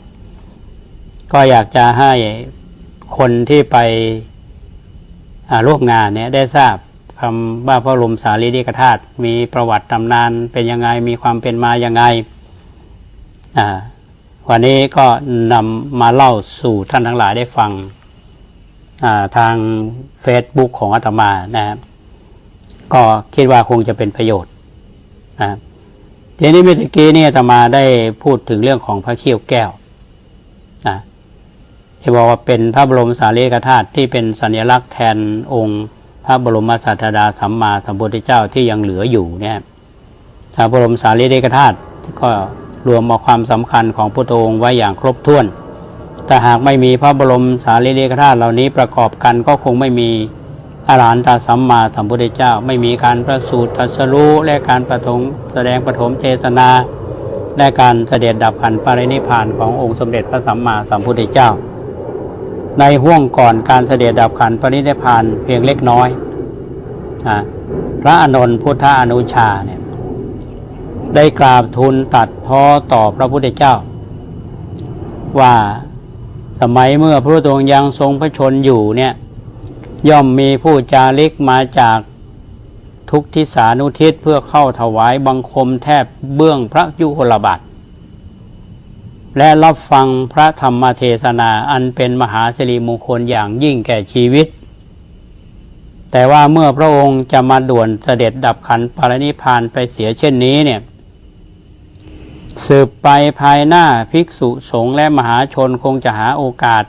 ก็อยากจะให้คนที่ไปร่วมงานเนี่ยได้ทราบคำว่าพระบรมสารีริกธาตุมีประวัติตำนานเป็นยังไงมีความเป็นมายังไงวันนี้ก็นำมาเล่าสู่ท่านทั้งหลายได้ฟังทาง Facebook ของอาตมานะครับก็คิดว่าคงจะเป็นประโยชน์ ทีนี้เมื่อกี้เนี่ยอาตมาได้พูดถึงเรื่องของพระเขี้ยวแก้วที่บอกว่าเป็นพระบรมสารีริกธาตุที่เป็นสัญลักษณ์แทนองค์พระบรมศาสดาสัมมาสัมพุทธเจ้าที่ยังเหลืออยู่เนี่ยพระบรมสารีริกธาตุก็รวมเอาความสำคัญของพระองค์ไว้อย่างครบถ้วนแต่หากไม่มีพระบรมสารีริกธาตุเหล่านี้ประกอบกันก็คงไม่มีอรหันตสัมมาสัมพุทธเจ้าไม่มีการประสูติตรัสรู้และการแสดงปฐมเทศนาและการเสด็จดับขันธ์ปรินิพพานขององค์สมเด็จพระสัมมาสัมพุทธเจ้าในห้วงก่อนการเสด็จดับขันธ์ปรินิพพานเพียงเล็กน้อยพระอานนท์พุทธอนุชาเนี่ยได้กราบทูลตัดพ้อต่อพระพุทธเจ้าว่าสมัยเมื่อพระพุทธองค์ยังทรงพระชนอยู่เนี่ยย่อมมีผู้จาริกมาจากทุกทิศานุทิศเพื่อเข้าถวายบังคมแทบเบื้องพระยุคลบาทและรับฟังพระธรรมเทศนาอันเป็นมหาสิริมงคลอย่างยิ่งแก่ชีวิตแต่ว่าเมื่อพระองค์จะมาด่วนเสด็จดับขันธ์ปรินิพพานไปเสียเช่นนี้เนี่ยสืบไปภายหน้าภิกษุสงฆ์และมหาชนคงจะหาโอกาส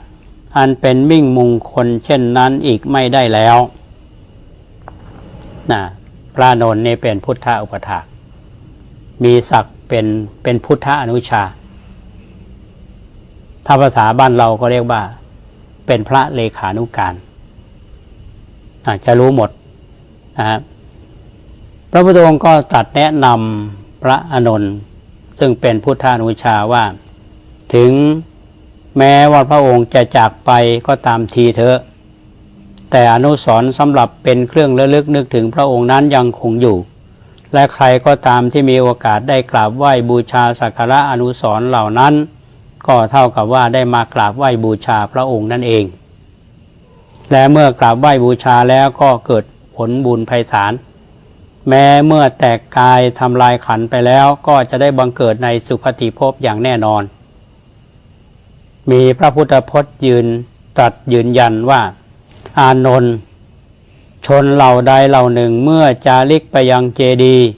อันเป็นมิ่งมงคลเช่นนั้นอีกไม่ได้แล้วพระนนท์นี่เป็นพุทธอุปถากมีศักดิ์เป็นพุทธอนุชาถ้าภาษาบ้านเราก็เรียกว่าเป็นพระเลขานุการจะรู้หมดนะครับพระพุทธองค์ก็ตรัสแนะนำพระอานนท์ซึ่งเป็นพุทธานุชาว่าถึงแม้ว่าพระองค์จะจากไปก็ตามทีเถอะแต่อนุสรณ์สำหรับเป็นเครื่องระลึกนึกถึงพระองค์นั้นยังคงอยู่และใครก็ตามที่มีโอกาสได้กราบไหว้บูชาสักการะอนุสรณ์เหล่านั้นก็เท่ากับว่าได้มากราบไหว้บูชาพระองค์นั่นเองและเมื่อกราบไหว้บูชาแล้วก็เกิดผลบุญไพศาลแม้เมื่อแตกกายทำลายขันธ์ไปแล้วก็จะได้บังเกิดในสุคติภพอย่างแน่นอนมีพระพุทธพจน์ตรัสยืนยันว่าอานนท์ชนเหล่าใดเหล่าหนึ่งเมื่อจาริกไปยังเจดีย์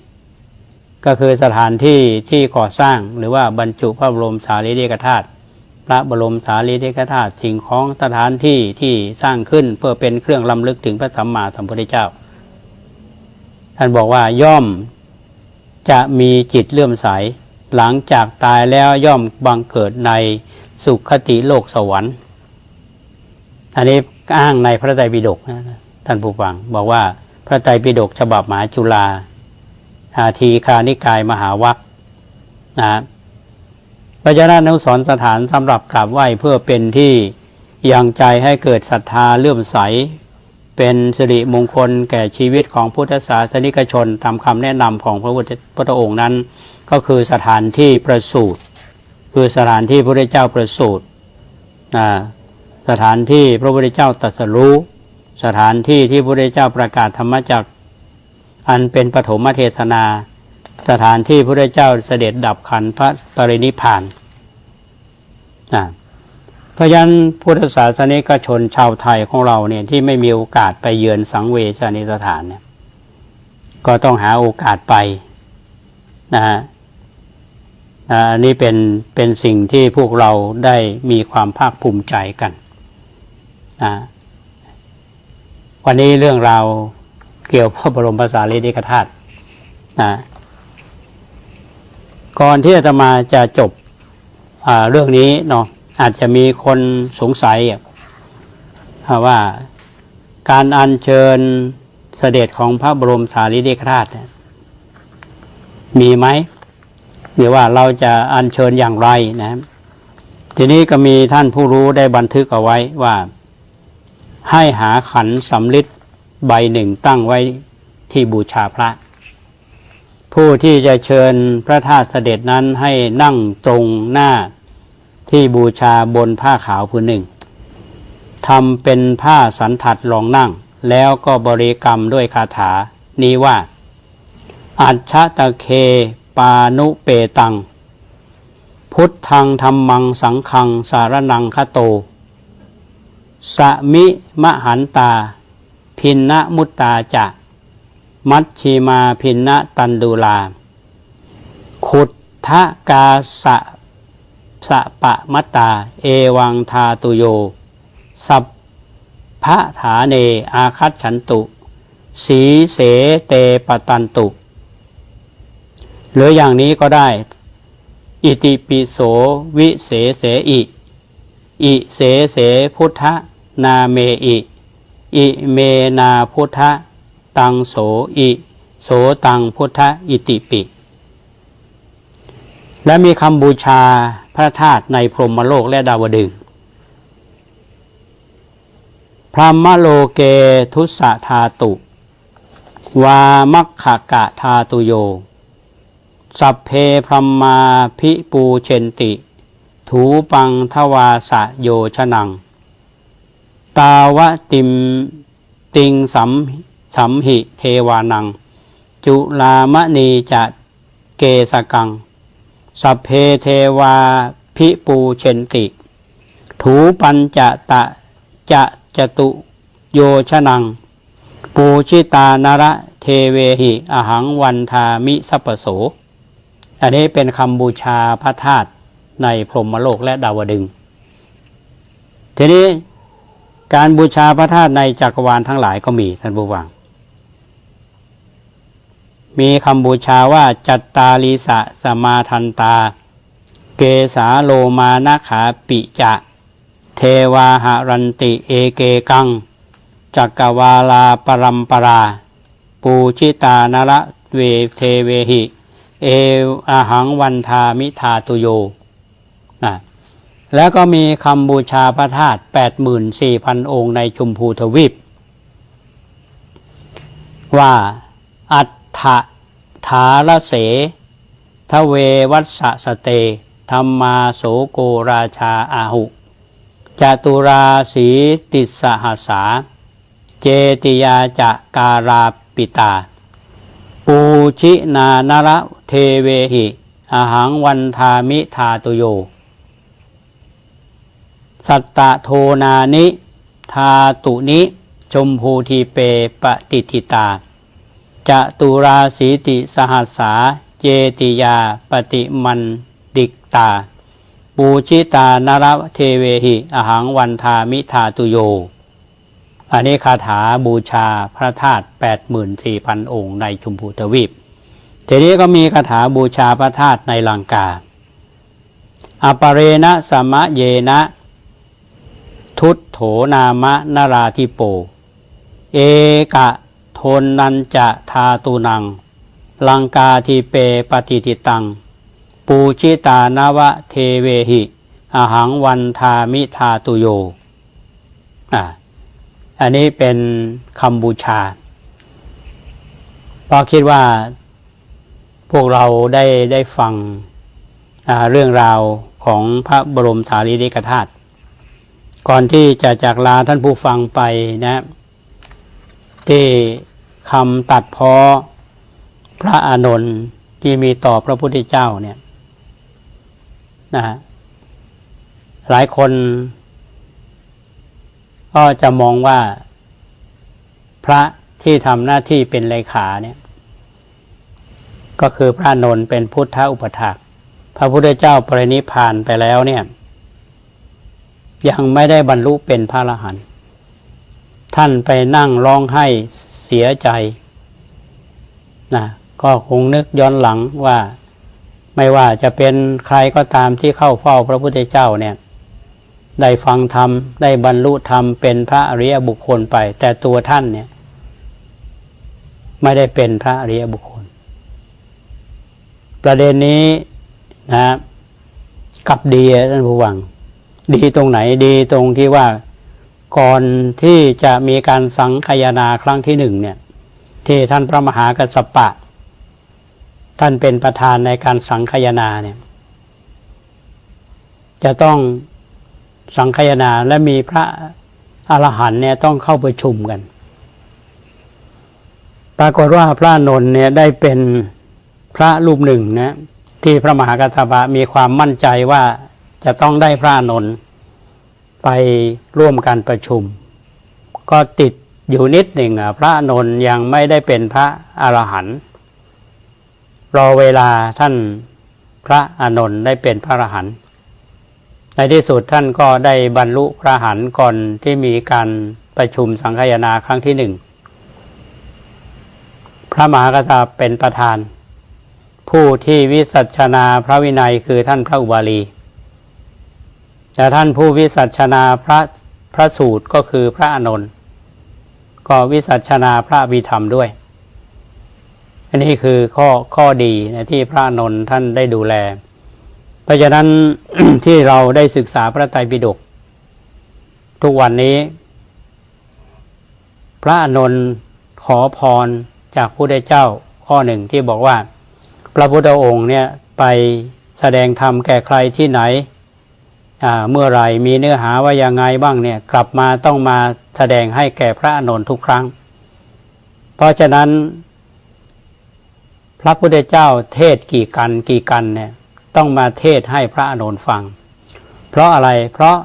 ก็คือสถานที่ที่ก่อสร้างหรือว่าบรรจุพระบรมสารีริกธาตุพระบรมสารีริกธาตุสิ่งของสถานที่ที่สร้างขึ้นเพื่อเป็นเครื่องรำลึกถึงพระสัมมาสัมพุทธเจ้าท่านบอกว่าย่อมจะมีจิตเลื่อมใสหลังจากตายแล้วย่อมบังเกิดในสุคติโลกสวรรค์อันนี้อ้างในพระไตรปิฎกนะท่านผู้ฟังบอกว่าพระไตรปิฎกฉบับมหาจุฬาทีฆานิกายมหาวรรคพระเจ้าอนุสรณ์สถานสำหรับกราบไหว้เพื่อเป็นที่ยังใจให้เกิดศรัทธาเลื่อมใสเป็นสิริมงคลแก่ชีวิตของพุทธศาสนิกชนตามคำแนะนำของพระพุทธองค์นั้นก็คือสถานที่ประสูติคือสถานที่พระพุทธเจ้าประสูติสถานที่พระพุทธเจ้าตรัสรู้สถานที่ที่พระพุทธเจ้าประกาศธรรมจักรอันเป็นปฐมเทศนาสถานที่พระพุทธเจ้าเสด็จดับขันธ์ปรินิพพานเพราะฉะนั้นพุทธศาสนิกชนชาวไทยของเราเนี่ยที่ไม่มีโอกาสไปเยือนสังเวชนียสถานเนี่ยก็ต้องหาโอกาสไปอันนี้เป็นสิ่งที่พวกเราได้มีความภาคภูมิใจกันวันนี้เรื่องราวเกี่ยวกับพระบรมสารีริกธาตุก่อนที่อาตมาจะจบเรื่องนี้เนาะอาจจะมีคนสงสัยว่าการอัญเชิญเสด็จของพระบรมสารีริกธาตุมีไหมหรือว่าเราจะอัญเชิญอย่างไรนะทีนี้ก็มีท่านผู้รู้ได้บันทึกเอาไว้ว่าให้หาขันสำริดใบหนึ่งตั้งไว้ที่บูชาพระผู้ที่จะเชิญพระธาตุเสด็จนั้นให้นั่งตรงหน้าที่บูชาบนผ้าขาวผืนหนึ่งทำเป็นผ้าสันทัดรองนั่งแล้วก็บริกรรมด้วยคาถานี้ว่าอัจฉตะเคปานุเปตังพุทธังธัมมังสังฆังสารนังคโตสมิมหันตาพินนะมุตตาจะมัชชีมาพินนะตันดูลา ขุทธกาสะสะปะมัตตาเอวังทาตุโยสัพพะฐาเนอาคัตฉันตุสีเสเตปตันตุหรืออย่างนี้ก็ได้อิติปิโสวิเสเสอิเสเสพุทธนาเมอิเมนาพุทธตังโสอิโสตังพุทธอิติปิและมีคำบูชาพระธาตุในพรหมโลกและดาวดึงส์พรหมโลเกทุสธาตุวามัคขกะธาตุโยสัพเพพรหมาภิปูเชนติถูปังทวาสะโยชนังตาวะติงสัมหิเทวานังจุลามณีจะเกสกังสัพเพเทวาภิปูเชนติถูปัญจะตะจะจตุโยชนังปูชิตานระเทเวหิอหังวันทามิสัพพโสอันนี้เป็นคำบูชาพระธาตุในพรหมโลกและดาวดึงส์ทีนี้การบูชาพระธาตุในจักรวาลทั้งหลายก็มีท่านผู้ฟังมีคำบูชาว่าจัตตาลีสะสมาทันตาเกสาโลมานาขาปิจะเทวาหรันติเอเกกังจักรวาลาปรัมปราปูชิตานระเวเทเวหิเออหังวันทามิทาตุโยนะแล้วก็มีคำบูชาพระธาตุ 84,000 องค์ในชมพูทวีปว่าอัฏฐฐารเสทเววัสสเตธรรมาโสโกราชาอาหุจตุราสีติสหัสสาเจติยาจะการาปิตาปูชินานระเทเวหิอหังวันทามิทาตุโยสัตตะโทนานิทาตุนิชมพูทีเปปฏิทิตาจตุราสีติสหัสสาเจติยาปฏิมันดิกตาปูชิตานระเทเวหิอหังวันทามิทาตุโยอันนี้คาถาบูชาพระธาตุ 84,000 องค์ในชมพูทวีปทีนี้ก็มีคาถาบูชาพระธาตุในลังกาอปเรนะสมะเยนะทุตโถนามะนราธิโปเอกะโทนนันจะทาตุนังลังกาทีเปปฏิทิตังปูชิตานวะเทเวหิอหังวันทามิทาตุโยอันนี้เป็นคำบูชาเพราะคิดว่าพวกเราได้ฟังเรื่องราวของพระบรมสารีริกธาตุก่อนที่จะจากลาท่านผู้ฟังไปนะที่คำตัดพ้อพระอานนท์ที่มีต่อพระพุทธเจ้าเนี่ยนะหลายคนก็จะมองว่าพระที่ทำหน้าที่เป็นเลขาเนี่ยก็คือพระอานนท์เป็นพุทธอุปถากพระพุทธเจ้าปรินิพพานไปแล้วเนี่ยยังไม่ได้บรรลุเป็นพระอรหันต์ท่านไปนั่งร้องไห้เสียใจนะก็คงนึกย้อนหลังว่าไม่ว่าจะเป็นใครก็ตามที่เข้าเฝ้าพระพุทธเจ้าเนี่ยได้ฟังธรรมได้บรรลุธรรมเป็นพระอริยบุคคลไปแต่ตัวท่านเนี่ยไม่ได้เป็นพระอริยบุคคลประเด็นนี้นะกับดีท่านผู้ฟังดีตรงไหนดีตรงที่ว่าก่อนที่จะมีการสังคายนาครั้งที่ 1เนี่ยที่ท่านพระมหากัสสปะท่านเป็นประธานในการสังคายนาเนี่ยจะต้องสังคายนาและมีพระอรหันต์เนี่ยต้องเข้าประชุมกันปรากฏว่าพระอานนท์เนี่ยได้เป็นพระรูปหนึ่งนะที่พระมหากัสสปะมีความมั่นใจว่าจะต้องได้พระอานนท์ไปร่วมการประชุมก็ติดอยู่นิดหนึ่งพระอานนท์ยังไม่ได้เป็นพระอรหันต์รอเวลาท่าน พระอานนท์ได้เป็นพระอรหันต์ในที่สุดท่านก็ได้บรรลุพระอรหันต์ก่อนที่มีการประชุมสังฆายนาครั้งที่ 1พระมหากษัตริย์เป็นประธานผู้ที่วิสัชนาพระวินัยคือท่านพระอุบาลีแต่ท่านผู้วิสัชนาพระสูตรก็คือพระอานนท์ก็วิสัชนาพระอภิธรรมด้วยอันนี้คือข้อดีนะที่พระอานนท์ท่านได้ดูแลเพราะฉะนั้น ที่เราได้ศึกษาพระไตรปิฎกทุกวันนี้พระอานนท์ขอพรจากพระพุทธเจ้าข้อหนึ่งที่บอกว่าพระพุทธองค์เนี่ยไปแสดงธรรมแก่ใครที่ไหนเมื่อไหร่มีเนื้อหาว่ายังไงบ้างเนี่ยกลับมาต้องมาแสดงให้แก่พระอานนท์ทุกครั้งเพราะฉะนั้นพระพุทธเจ้าเทศกี่กันเนี่ยต้องมาเทศให้พระอานนท์ฟังเพราะอะไรเพราะ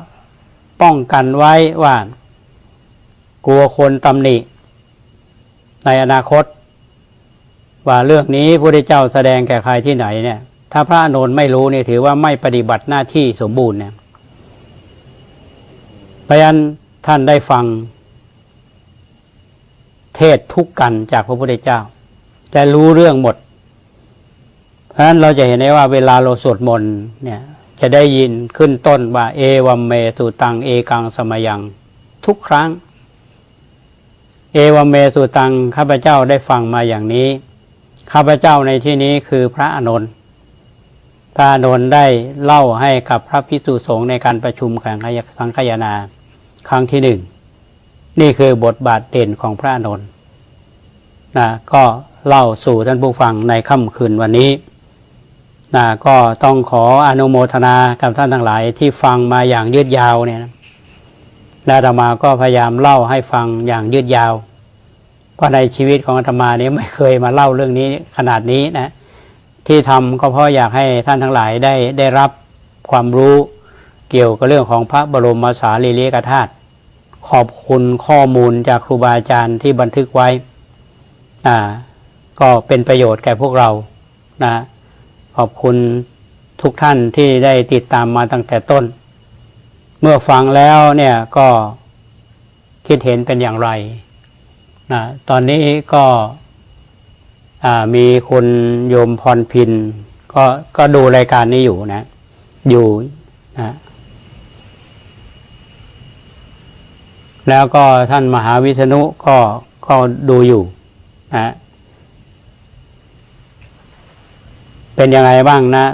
ป้องกันไว้ว่ากลัวคนตำหนิในอนาคตว่าเรื่องนี้พระพุทธเจ้าแสดงแก่ใครที่ไหนเนี่ยถ้าพระอานนท์ไม่รู้เนี่ยถือว่าไม่ปฏิบัติหน้าที่สมบูรณ์เนี่ยเพราะฉะนั้นท่านได้ฟังเทศทุกกันจากพระพุทธเจ้าแต่รู้เรื่องหมดเพราะฉะนั้นเราจะเห็นได้ว่าเวลาเราสวดมนต์เนี่ยจะได้ยินขึ้นต้นว่าเอวัมเมสุตังเอกังสมยังทุกครั้งเอวัมเมสุตังข้าพเจ้าได้ฟังมาอย่างนี้ข้าพเจ้าในที่นี้คือพระอานนท์พระอานนท์ได้เล่าให้กับพระภิกษุสงฆ์ในการประชุมของสังฆายนาครั้งที่ 1นี่คือบทบาทเด่นของพระอานนท์นะก็เล่าสู่ท่านผู้ฟังในค่ำคืนวันนี้นะก็ต้องขออนุโมทนากับท่านทั้งหลายที่ฟังมาอย่างยืดยาวเนี่ยนะและอาตมาก็พยายามเล่าให้ฟังอย่างยืดยาวเพราะในชีวิตของอาตมานี้ไม่เคยมาเล่าเรื่องนี้ขนาดนี้นะที่ทำก็เพราะอยากให้ท่านทั้งหลายได้รับความรู้เกี่ยวกับเรื่องของพระบรมสารีริกธาตุขอบคุณข้อมูลจากครูบาอาจารย์ที่บันทึกไว้ก็เป็นประโยชน์แก่พวกเรานะขอบคุณทุกท่านที่ได้ติดตามมาตั้งแต่ต้นเมื่อฟังแล้วเนี่ยก็คิดเห็นเป็นอย่างไรนะตอนนี้ก็มีคุณโยมพรพินก็ดูรายการนี้อยู่นะอยู่นะแล้วก็ท่านมหาวิษณุก็ดูอยู่นะเป็นยังไงบ้างนะ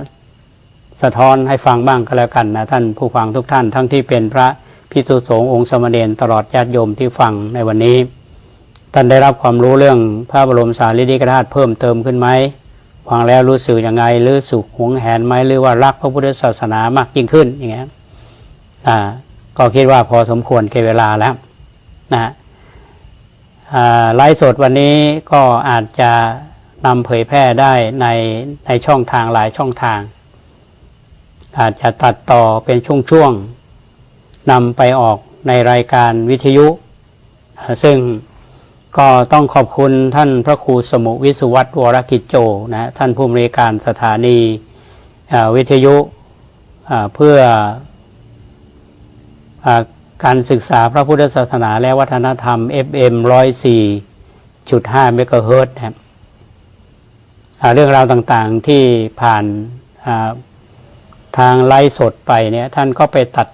สะท้อนให้ฟังบ้างก็แล้วกันนะท่านผู้ฟังทุกท่านทั้งที่เป็นพระภิกษุสงฆ์องค์สมณเณรตลอดญาติโยมที่ฟังในวันนี้ท่านได้รับความรู้เรื่องพระบรมสารีริกธาตุเพิ่มเติมขึ้นไหมฟังแล้วรู้สึกยังไงหรือสุขหวงแหนไหมหรือว่ารักพระพุทธศาสนามากยิ่งขึ้นอย่างเงี้ยก็คิดว่าพอสมควรแก่เวลาแล้วนะไลฟ์สดวันนี้ก็อาจจะนำเผยแพร่ได้ในช่องทางหลายช่องทางอาจจะตัดต่อเป็นช่วงๆนำไปออกในรายการวิทยุซึ่งก็ต้องขอบคุณท่านพระครูสมุวิสุวัตรวรกิจโจนะท่านผู้อำนวยการสถานีวิทยุเพื่อการศึกษาพระพุทธศาสนาและวัฒนธรรม FM 104.5 เมกะเฮิรตซ์ครับเรื่องราวต่างๆที่ผ่านทางไลฟ์สดไปเนี่ยท่านก็ไปตัด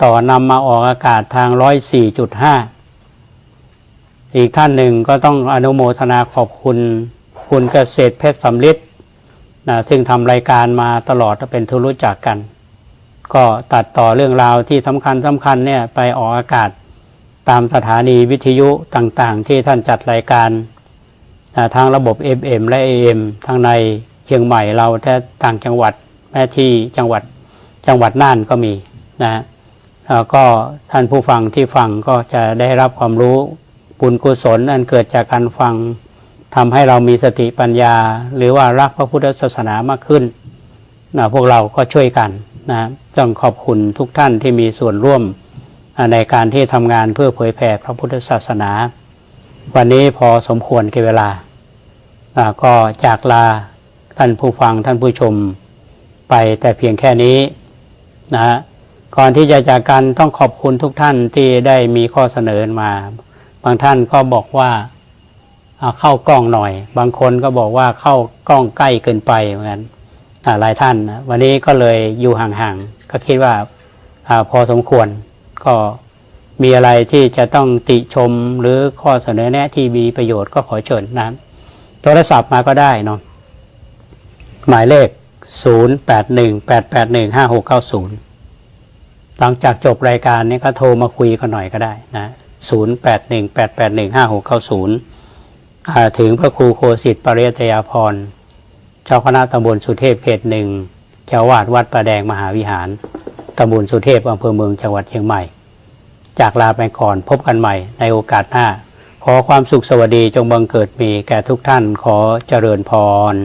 ต่อนำมาออกอากาศทาง 104.5 อีกท่านหนึ่งก็ต้องอนุโมทนาขอบคุณคุณเกษตรเพชรสำลิดนะซึ่งทำรายการมาตลอดเป็นที่รู้จักกันก็ตัดต่อเรื่องราวที่สำคัญเนี่ยไปออกอากาศตามสถานีวิทยุต่างๆที่ท่านจัดรายการทางระบบ FM และ AM ทางในเชียงใหม่เราแต่ต่างจังหวัดแม้ที่จังหวัดน่านก็มีนะก็ท่านผู้ฟังที่ฟังก็จะได้รับความรู้บุญกุศลอันเกิดจากการฟังทำให้เรามีสติปัญญาหรือว่ารักพระพุทธศาสนามากขึ้นนะพวกเราก็ช่วยกันนะต้องขอบคุณทุกท่านที่มีส่วนร่วมในการที่ทำงานเพื่อเผยแผ่พระพุทธศาสนาวันนี้พอสมควรแก่เวลาก็จากลา ท่านผู้ฟังท่านผู้ชมไปแต่เพียงแค่นี้นะฮะก่อนที่จะจากกันต้องขอบคุณทุกท่านที่ได้มีข้อเสนอมาบางท่านก็บอกว่าเข้ากล้องหน่อยบางคนก็บอกว่าเข้ากล้องใกล้เกินไปเหมือนกันหลายท่านนะวันนี้ก็เลยอยู่ห่างๆก็คิดว่าพอสมควรก็มีอะไรที่จะต้องติชมหรือข้อเสนอแนะที่มีประโยชน์ก็ขอเชิญนะโทรศัพท์มาก็ได้เนาะหมายเลข0818815690หลังจากจบรายการนี้ก็โทรมาคุยกันหน่อยก็ได้นะ0818815690ถึงพระครูโคสิทธิ์ปริยัตยาภรณ์เจ้าคณะตำบลสุเทพเขตหนึ่งเจ้าวาดวัดประแดงมหาวิหารตำบลสุเทพอำเภอเมืองจังหวัดเชียงใหม่จากลาไปก่อนพบกันใหม่ในโอกาสหน้าขอความสุขสวัสดีจงบังเกิดมีแก่ทุกท่านขอเจริญพร